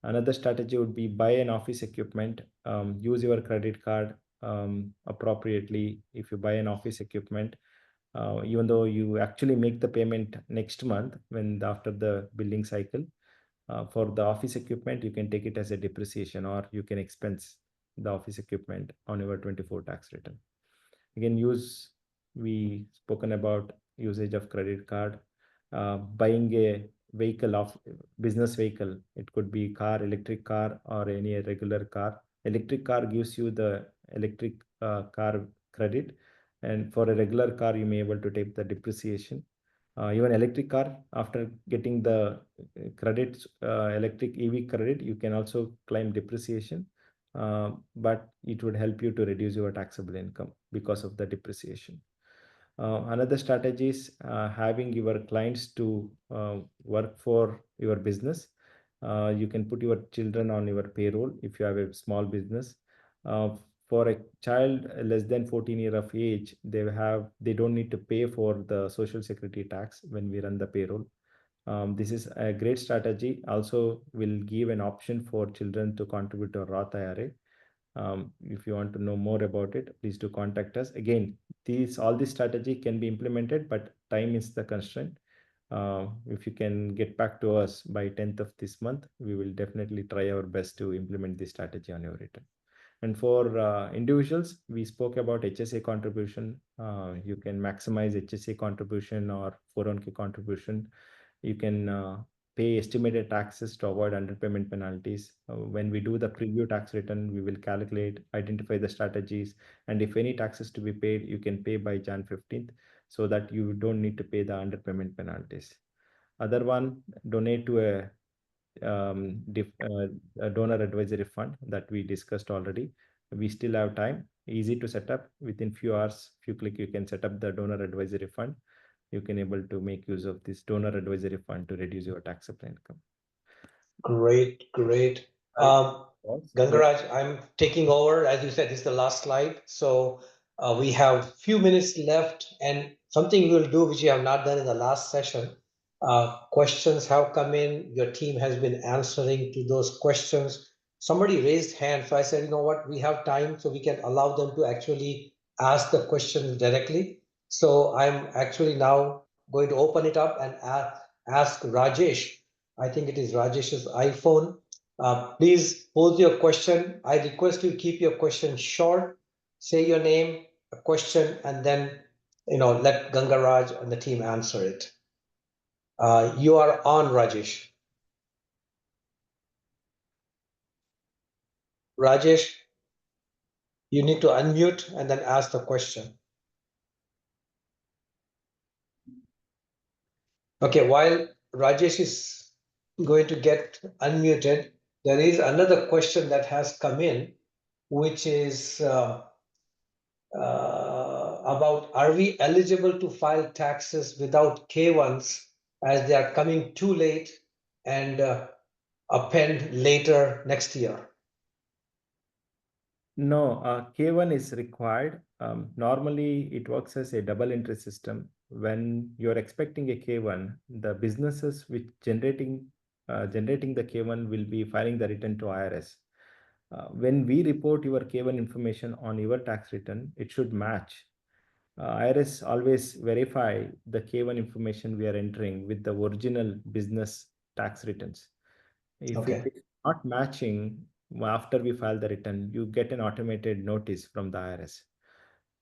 Another strategy would be buy an office equipment, use your credit card appropriately. If you buy an office equipment, even though you actually make the payment next month after the billing cycle, for the office equipment, you can take it as a depreciation or you can expense the office equipment on your 24 tax return. Again, we spoken about usage of credit card, buying a vehicle of business vehicle. It could be car, electric car, or any regular car. Electric car gives you the electric car credit. And for a regular car, you may be able to take the depreciation. Even electric car, after getting the credits, electric EV credit, you can also claim depreciation, but it would help you to reduce your taxable income because of the depreciation. Another strategy is having your clients to work for your business. You can put your children on your payroll if you have a small business. Uh, for a child less than 14 years of age, they don't need to pay for the social security tax when we run the payroll. This is a great strategy. Also, will give an option for children to contribute to a Roth IRA. If you want to know more about it, please do contact us. Again, all this strategy can be implemented, but time is the constraint. If you can get back to us by 10th of this month, we will definitely try our best to implement this strategy on your return. And for individuals, we spoke about HSA contribution. You can maximize HSA contribution or 401k contribution. You can pay estimated taxes to avoid underpayment penalties. When we do the preview tax return, we will calculate, identify the strategies, and if any taxes to be paid, you can pay by Jan 15th so that you don't need to pay the underpayment penalties. Other one, donate to a donor advisory fund that we discussed already. We still have time, easy to set up. Within few hours, few click, you can set up the donor advisory fund. You can able to make use of this donor advisory fund to reduce your taxable income. Great, great. Gangaraj, I'm taking over. As you said, this is the last slide. So we have few minutes left, and something we'll do which we have not done in the last session. Questions have come in. Your team has been answering to those questions. Somebody raised hand, so I said, you know what, we have time, so we can allow them to actually ask the questions directly. So I'm actually now going to open it up and ask Rajesh. I think it is Rajesh's iPhone. Please pose your question. I request you keep your question short. Say your name, a question, and then let Gangaraj and the team answer it. You are on, Rajesh. Rajesh, you need to unmute and then ask the question. Okay, while Rajesh is going to get unmuted, there is another question that has come in, which is about, are we eligible to file taxes without K1s as they are coming too late and append later next year? No, K1 is required. Normally, it works as a double entry system. When you're expecting a K1, the businesses which generating the K1 will be filing the return to IRS. When we report your K1 information on your tax return, it should match. IRS always verify the K1 information we are entering with the original business tax returns. If it is not matching after we file the return, you get an automated notice from the IRS.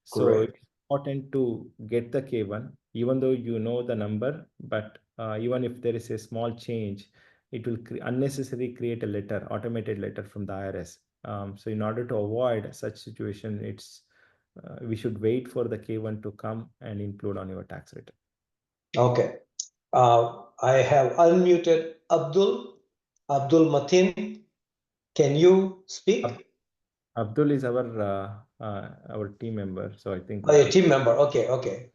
So it's important to get the K1, even though you know the number, but even if there is a small change, it will unnecessarily create a letter, automated letter from the IRS. So in order to avoid such situation, we should wait for the K1 to come and include on your tax return. Okay. I have unmuted Abdul Matin. Can you speak? Abdul is our team member, so I think. Oh, a team member. Okay.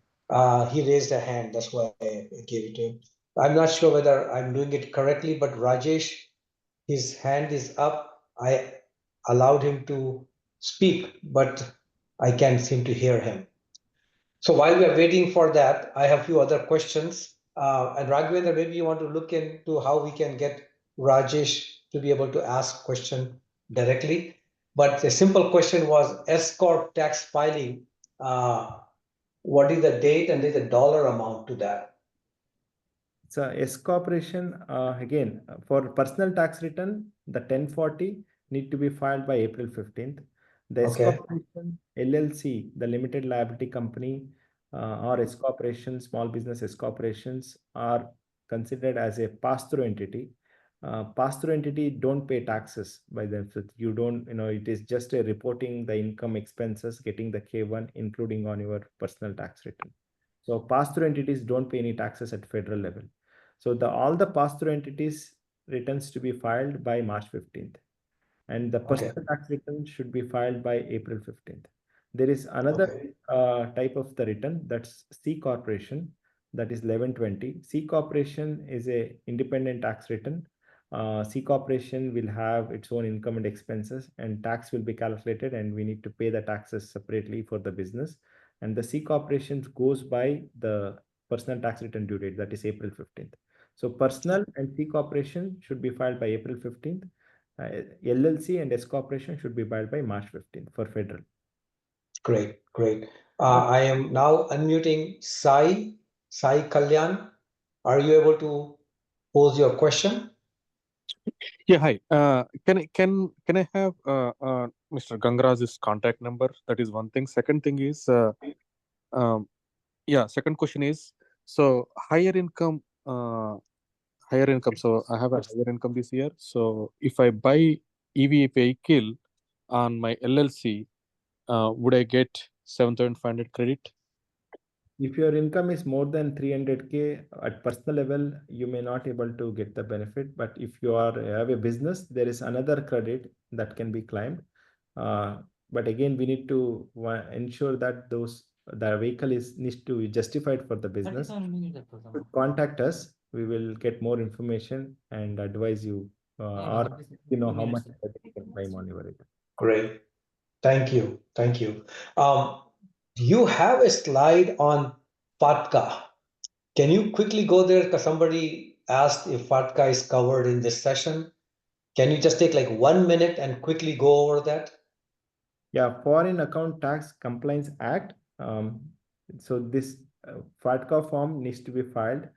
He raised a hand. That's why I gave it to him. I'm not sure whether I'm doing it correctly, but Rajesh, his hand is up. I allowed him to speak, but I can't seem to hear him. So while we are waiting for that, I have a few other questions. And Raghavendra, maybe you want to look into how we can get Rajesh to be able to ask question directly. But the simple question was S Corp tax filing. What is the date and is the dollar amount to that? So S corporation, again, for personal tax return, the 1040 need to be filed by April 15th. The S corporation, LLC, the limited liability company, or S corporation, small business S corporations are considered as a pass-through entity. Pass-through entity don't pay taxes by themselves. You don't, it is just a reporting the income expenses, getting the K1, including on your personal tax return. So pass-through entities don't pay any taxes at federal level. So all the pass-through entities returns to be filed by March 15th. And the Okay. personal tax return should be filed by April 15th. There is another type of the return, that's C corporation, that is 1120. C corporation is a independent tax return. C corporation will have its own income and expenses, and tax will be calculated, and we need to pay the taxes separately for the business. And the C corporation goes by the personal tax return due date, that is April 15th. So personal and C corporation should be filed by April 15th. LLC and S corporation should be filed by March 15th for federal. Great, great. I am now unmuting Sai Kalyan. Are you able to pose your question? Yeah, hi. Can I have Mr. Gangaraj's contact number? That is one thing. Second thing is, second question is, so higher income. So I have a higher income this year. So if I buy EV vehicle on my LLC, would I get 7,500 credit? If your income is more than 300K at personal level, you may not able to get the benefit. But if you have a business, there is another credit that can be claimed. But again, we need to ensure that the vehicle needs to be justified for the business. Contact us. We will get more information and advise you or how much you can claim on your return. Great. Thank you. Thank you. You have a slide on FATCA. Can you quickly go there? Because somebody asked if FATCA is covered in this session. Can you just take like 1 minute and quickly go over that? Yeah, Foreign Account Tax Compliance Act. So this FATCA form needs to be filed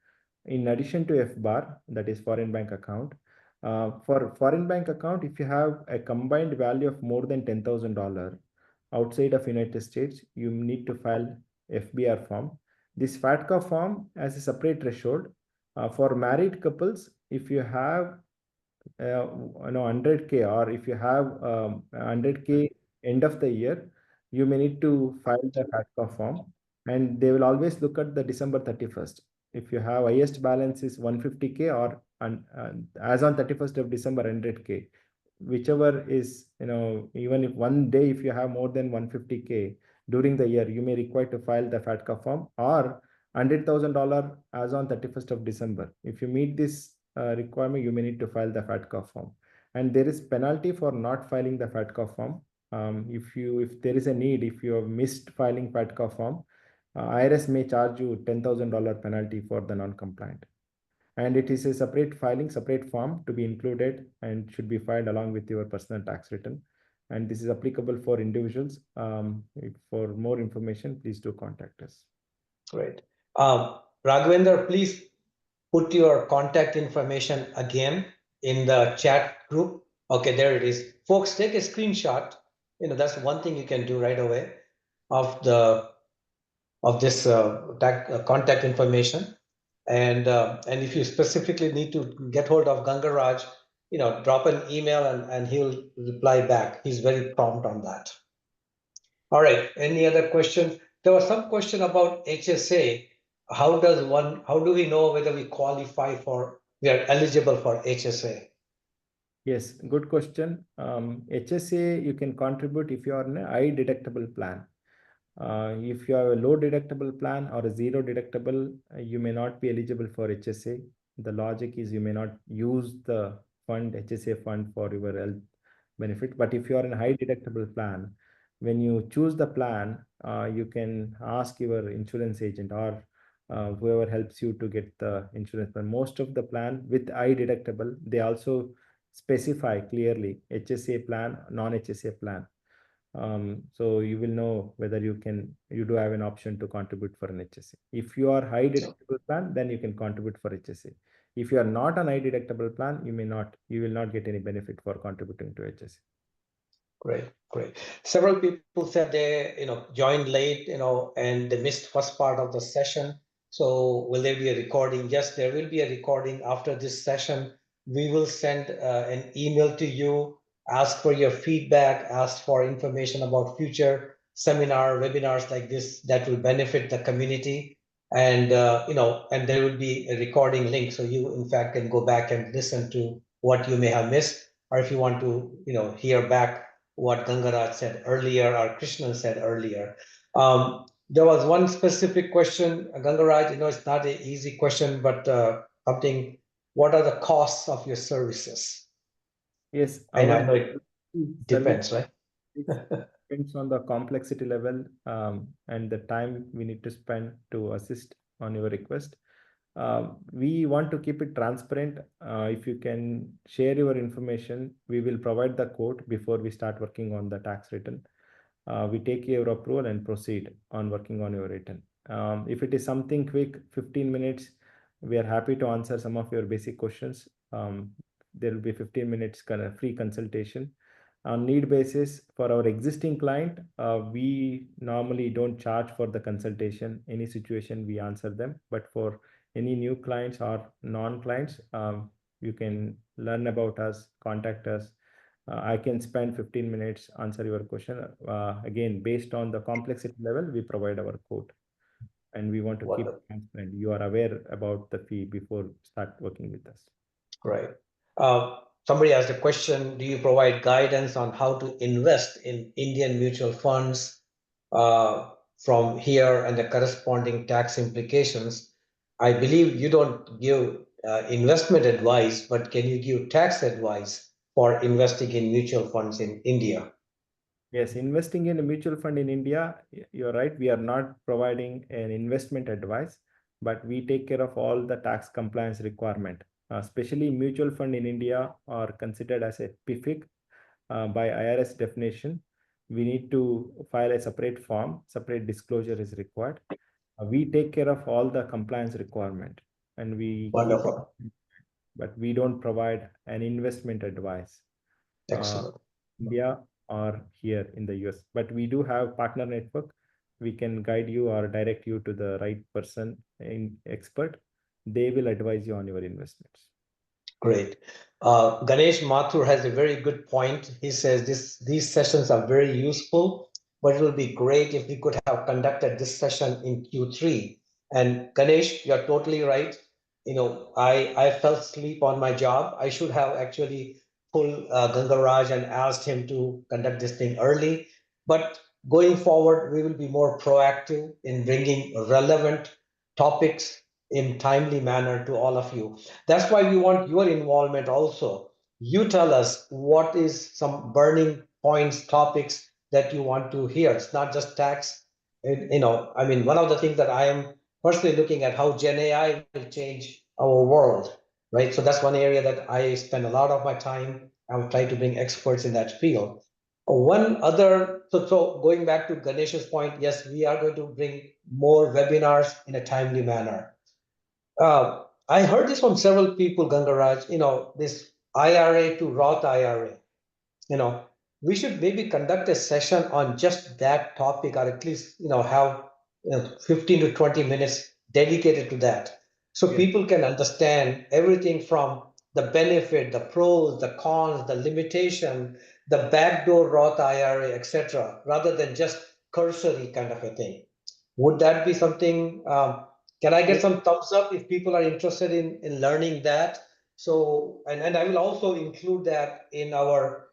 in addition to FBAR, that is foreign bank account. For foreign bank account, if you have a combined value of more than $10,000 outside of United States, you need to file FBR form. This FATCA form has a separate threshold. For married couples, if you have 100K, or if you have 100K end of the year, you may need to file the FATCA form, and they will always look at the December 31st. If you have highest balance is 150K or as on 31st of December 100K, whichever is, even if one day, if you have more than 150K during the year, you may require to file the FATCA form, or $100,000 as on 31st of December. If you meet this requirement, you may need to file the FATCA form. And there is penalty for not filing the FATCA form. If there is a need, if you have missed filing FATCA form, IRS may charge you $10,000 penalty for the non-compliant. And it is a separate filing, separate form to be included and should be filed along with your personal tax return. And this is applicable for individuals. For more information, please do contact us. Great. Raghvendra, please put your contact information again in the chat group. Okay, there it is. Folks, take a screenshot. That's one thing you can do right away of this contact information. And if you specifically need to get hold of Gangaraj, drop an email and he'll reply back. He's very prompt on that. All right. Any other questions? There was some question about HSA. How do we know whether we are eligible for HSA? Yes, good question. HSA, you can contribute if you are in a high deductible plan. If you have a low deductible plan or a zero deductible, you may not be eligible for HSA. The logic is you may not use the HSA fund for your health benefit. But if you are in a high deductible plan, when you choose the plan, you can ask your insurance agent or whoever helps you to get the insurance plan. Most of the plan with high deductible, they also specify clearly HSA plan, non-HSA plan. So you will know whether you do have an option to contribute for an HSA. If you are high deductible plan, then you can contribute for HSA. If you are not on high deductible plan, you will not get any benefit for contributing to HSA. Great. Several people said they, joined late, and they missed first part of the session. So will there be a recording? Yes, there will be a recording after this session. We will send an email to you, ask for your feedback, ask for information about future webinars like this that will benefit the community. And and there will be a recording link, so you in fact can go back and listen to what you may have missed, or if you want to hear back what Gangaraj said earlier or Krishnan said earlier. There was one specific question, Gangaraj. It's not an easy question, but something. What are the costs of your services? Yes, And I our know it service depends, right? depends on the complexity level and the time we need to spend to assist on your request. We want to keep it transparent. If you can share your information, we will provide the code before we start working on the tax return. We take your approval and proceed on working on your return. If it is something quick, 15 minutes, we are happy to answer some of your basic questions. There will be 15 minutes kind of free consultation. On need basis, for our existing client, we normally don't charge for the consultation. Any situation we answer them, but for any new clients or non-clients, you can learn about us, contact us. I can spend 15 minutes answer your question. Again, based on the complexity level, we provide our code, and we want to keep Wonderful. transparent. You are aware about the fee before start working with us. Right. Somebody asked a question, do you provide guidance on how to invest in Indian mutual funds from here and the corresponding tax implications? I believe you don't give investment advice, but can you give tax advice for investing in mutual funds in India? Yes, investing in a mutual fund in India, you're right. We are not providing an investment advice, but we take care of all the tax compliance requirement. Especially mutual fund in India are considered as a PIFIC by IRS definition. We need to file a separate form, separate disclosure is required. We take care of all the compliance requirement, and we keep it, Wonderful. but we don't provide an investment advice. Excellent. India or here in the US, but we do have partner network. We can guide you or direct you to the right person in expert. They will advise you on your investments. Great. Ganesh Mathur has a very good point. He says these sessions are very useful, but it will be great if we could have conducted this session in Q3. And Ganesh, you're totally right. I fell asleep on my job. I should have actually pulled Gangaraj and asked him to conduct this thing early. But going forward, we will be more proactive in bringing relevant topics in timely manner to all of you. That's why we want your involvement also. You tell us what is some burning points, topics that you want to hear. It's not just tax. I mean, one of the things that I am personally looking at how Gen AI will change our world, right? So that's one area that I spend a lot of my time. I'm trying to bring experts in that field. One other, so going back to Ganesh's point, yes, we are going to bring more webinars in a timely manner. I heard this from several people, Gangaraj, this IRA to Roth IRA. We should maybe conduct a session on just that topic, or at least, have 15 to 20 minutes dedicated to that. So Yes. people can understand everything from the benefit, the pros, the cons, the limitation, the backdoor Roth IRA, etc., rather than just cursory kind of a thing. Would that be something? Can I get some thumbs up if people are interested in learning that? So, and I will also include that in our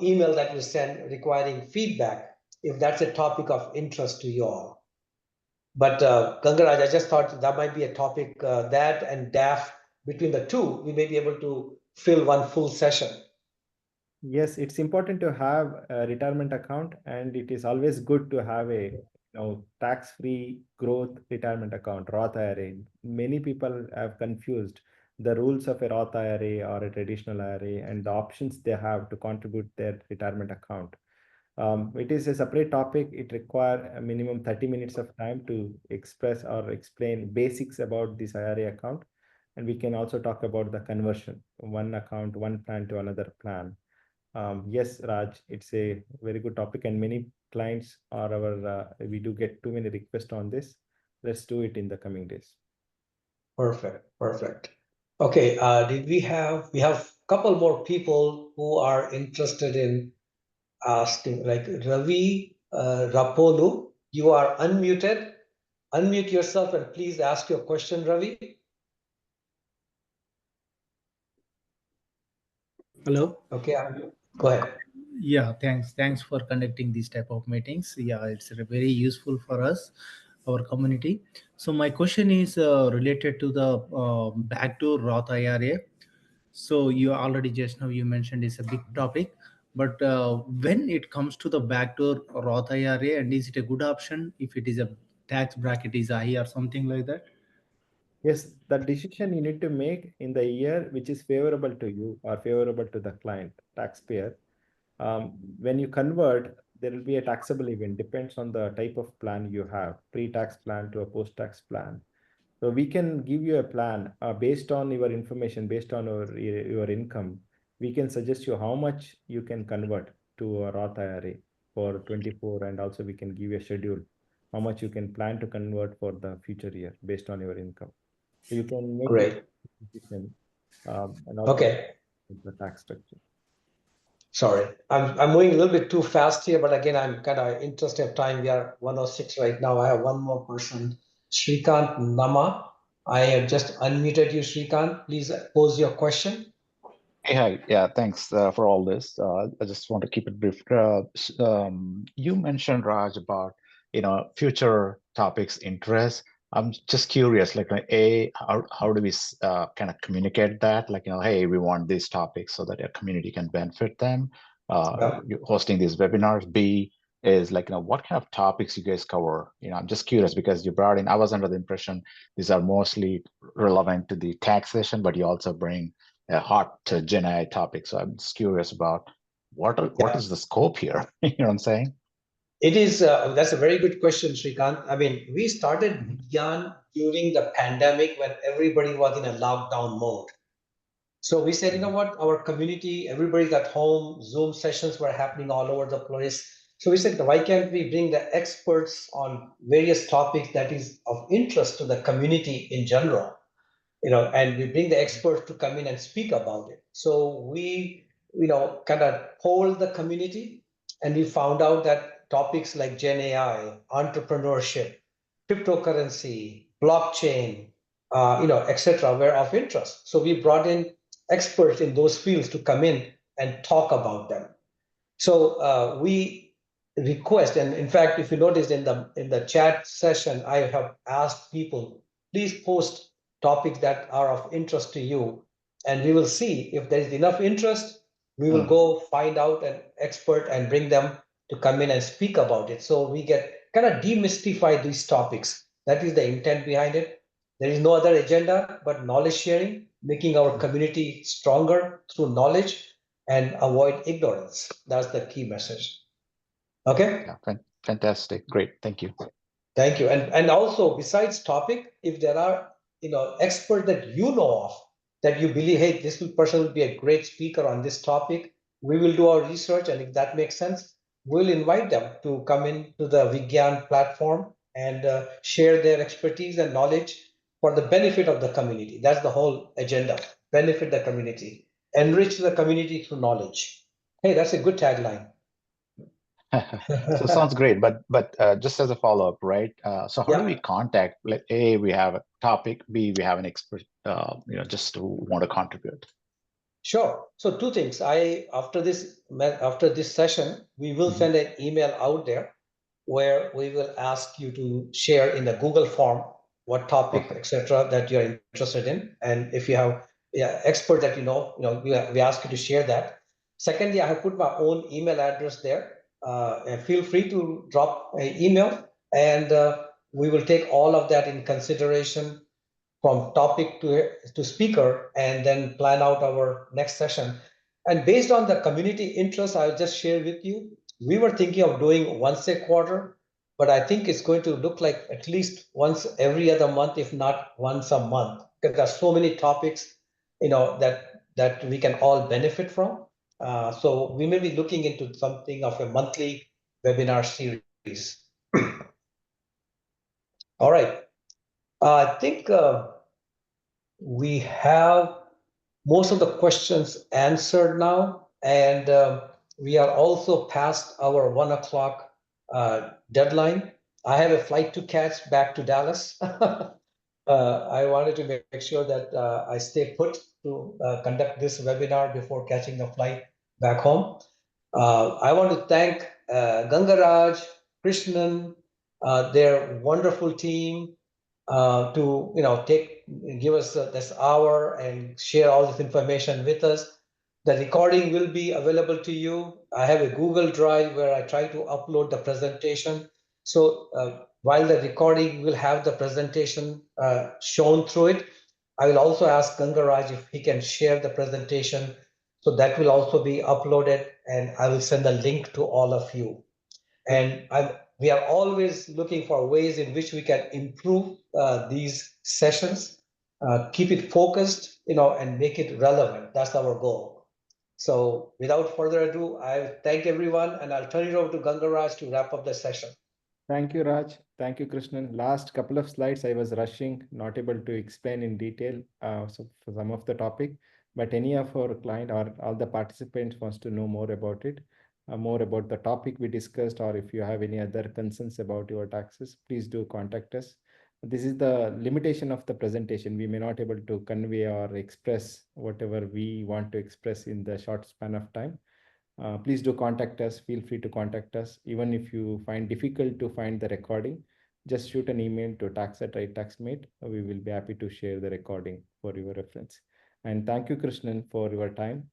email that we send requiring feedback if that's a topic of interest to you all. But Gangaraj, I just thought that might be a topic that and DAF, between the two, we may be able to fill one full session. Yes, it's important to have a retirement account, and it is always good to have a tax-free growth retirement account, Roth IRA. Many people have confused the rules of a Roth IRA or a traditional IRA and the options they have to contribute their retirement account. It is a separate topic. It requires a minimum 30 minutes of time to express or explain basics about this IRA account. And we can also talk about the conversion, one account, one plan to another plan. Yes, Raj, it's a very good topic, and many clients are we do get too many requests on this. Let's do it in the coming days. Perfect, perfect. Okay, we have a couple more people who are interested in asking, like Ravi Rapolu, you are unmuted. unmute yourself and please ask your question, Ravi. Hello. Okay, go ahead. Yeah, thanks for conducting these type of meetings. Yeah, it's very useful for us, our community. So my question is related to the backdoor Roth IRA. So you already just now you mentioned it's a big topic, but when it comes to the backdoor Roth IRA, and is it a good option if it is a tax bracket is high or something like that? Yes, the decision you need to make in the year which is favorable to you or favorable to the client, taxpayer. When you convert, there will be a taxable event, depends on the type of plan you have, pre-tax plan to a post-tax plan. So we can give you a plan based on your information, based on your income. We can suggest you how much you can convert to a Roth IRA for 24, and also we can give you a schedule, how much you can plan to convert for the future year based on your income. So you can make the Great. decision and also Okay. the tax structure. Sorry, I'm moving a little bit too fast here, but again, I'm kind of interested of time. We are 106 right now. I have one more person, Shrikant Nama. I have just unmuted you, Shrikant. Please pose your question. Hey, hi. Yeah, thanks for all this. I just want to keep it brief. You mentioned, Raj, about future topics interest. I'm just curious, like, how do we kind of communicate that? Like, hey, we want these topics so that your community can benefit them. Yeah. You're hosting these webinars. B is like, what kind of topics you guys cover? I'm just curious because you brought in. I was under the impression these are mostly relevant to the taxation, but you also bring a hot Gen AI topic. So I'm just curious about what is the scope here? You know what I'm saying? It is, that's a very good question, Shrikant. I mean, we started WeGyan during the pandemic when everybody was in a lockdown mode. So we said, you know what, our community, everybody's at home, Zoom sessions were happening all over the place. So we said, why can't we bring the experts on various topics that is of interest to the community in general? And we bring the experts to come in and speak about it. So we, kind of polled the community, and we found out that topics like Gen AI, entrepreneurship, cryptocurrency, blockchain, etc., were of interest. So we brought in experts in those fields to come in and talk about them. So we request, and in fact, if you noticed in the chat session, I have asked people, please post topics that are of interest to you, and we will see if there is enough interest. We will go find out an expert and bring them to come in and speak about it. So we get kind of demystify these topics. That is the intent behind it. There is no other agenda but knowledge sharing, making our community stronger through knowledge and avoid ignorance. That's the key message. Okay. Yeah, fantastic. Great. Thank you. Thank you. And also, besides topic, if there are experts that you know of that you believe, hey, this person will be a great speaker on this topic, we will do our research, and if that makes sense, we'll invite them to come into the WeGyan platform and share their expertise and knowledge for the benefit of the community. That's the whole agenda: benefit the community, enrich the community through knowledge. Hey, that's a good tagline. So sounds great, but just as a follow-up, right? So how do we contact? Like, A, we have a topic. B, we have an expert. Just to want to contribute. Sure. So two things. After this session, we will send an email out there where we will ask you to share in the Google form what topic, etc., that you're interested in, and if you have expert that we ask you to share that. Secondly, I have put my own email address there. And feel free to drop an email, and we will take all of that in consideration from topic to speaker, and then plan out our next session. And based on the community interest, I'll just share with you. We were thinking of doing once a quarter, but I think it's going to look like at least once every other month, if not once a month, because there's so many topics, that we can all benefit from. So we may be looking into something of a monthly webinar series. All right. I think we have most of the questions answered now, and we are also past our 1 o'clock deadline. I have a flight to catch back to Dallas. I wanted to make sure that I stay put to conduct this webinar before catching the flight back home. I want to thank Gangaraj, Krishnan, their wonderful team to give us this hour and share all this information with us. The recording will be available to you. I have a Google Drive where I try to upload the presentation. So while the recording will have the presentation shown through it, I will also ask Gangaraj if he can share the presentation. So that will also be uploaded, and I will send a link to all of you. And we are always looking for ways in which we can improve these sessions, keep it focused, and make it relevant. That's our goal. So without further ado, I thank everyone, and I'll turn it over to Gangaraj to wrap up the session. Thank you, Raj. Thank you, Krishnan. Last couple of slides, I was rushing, not able to explain in detail so for some of the topic, but any of our client or all the participants wants to know more about it, more about the topic we discussed, or if you have any other concerns about your taxes, please do contact us. This is the limitation of the presentation. We may not able to convey or express whatever we want to express in the short span of time. Please do contact us. Feel free to contact us. Even if you find difficult to find the recording, just shoot an email to tax@RightTaxMate. We will be happy to share the recording for your reference. And thank you, Krishnan, for your time.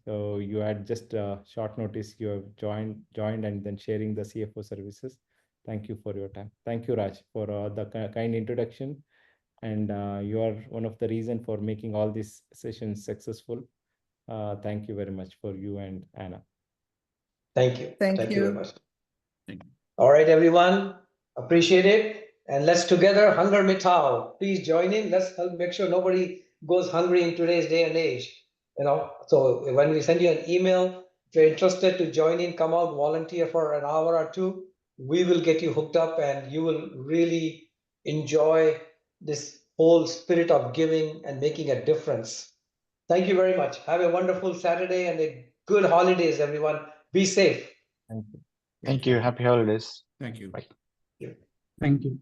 So you had just a short notice. You have joined and then sharing the CFO services. Thank you for your time. Thank you, Raj, for the kind introduction. And you are one of the reason for making all these sessions successful. Thank you very much for you and Anna. Thank you. Thank Thank you you. very much. Thank you. All right, everyone. Appreciate it. And let's together hunger mitao. Please join in. Let's help make sure nobody goes hungry in today's day and age. So when we send you an email, if you're interested to join in, come out, volunteer for an hour or two, we will get you hooked up and you will really enjoy this whole spirit of giving and making a difference. Thank you very much. Have a wonderful Saturday and a good holidays, everyone. Be safe. Thank you. Thank you. Happy holidays. Thank you. Bye. Thank you.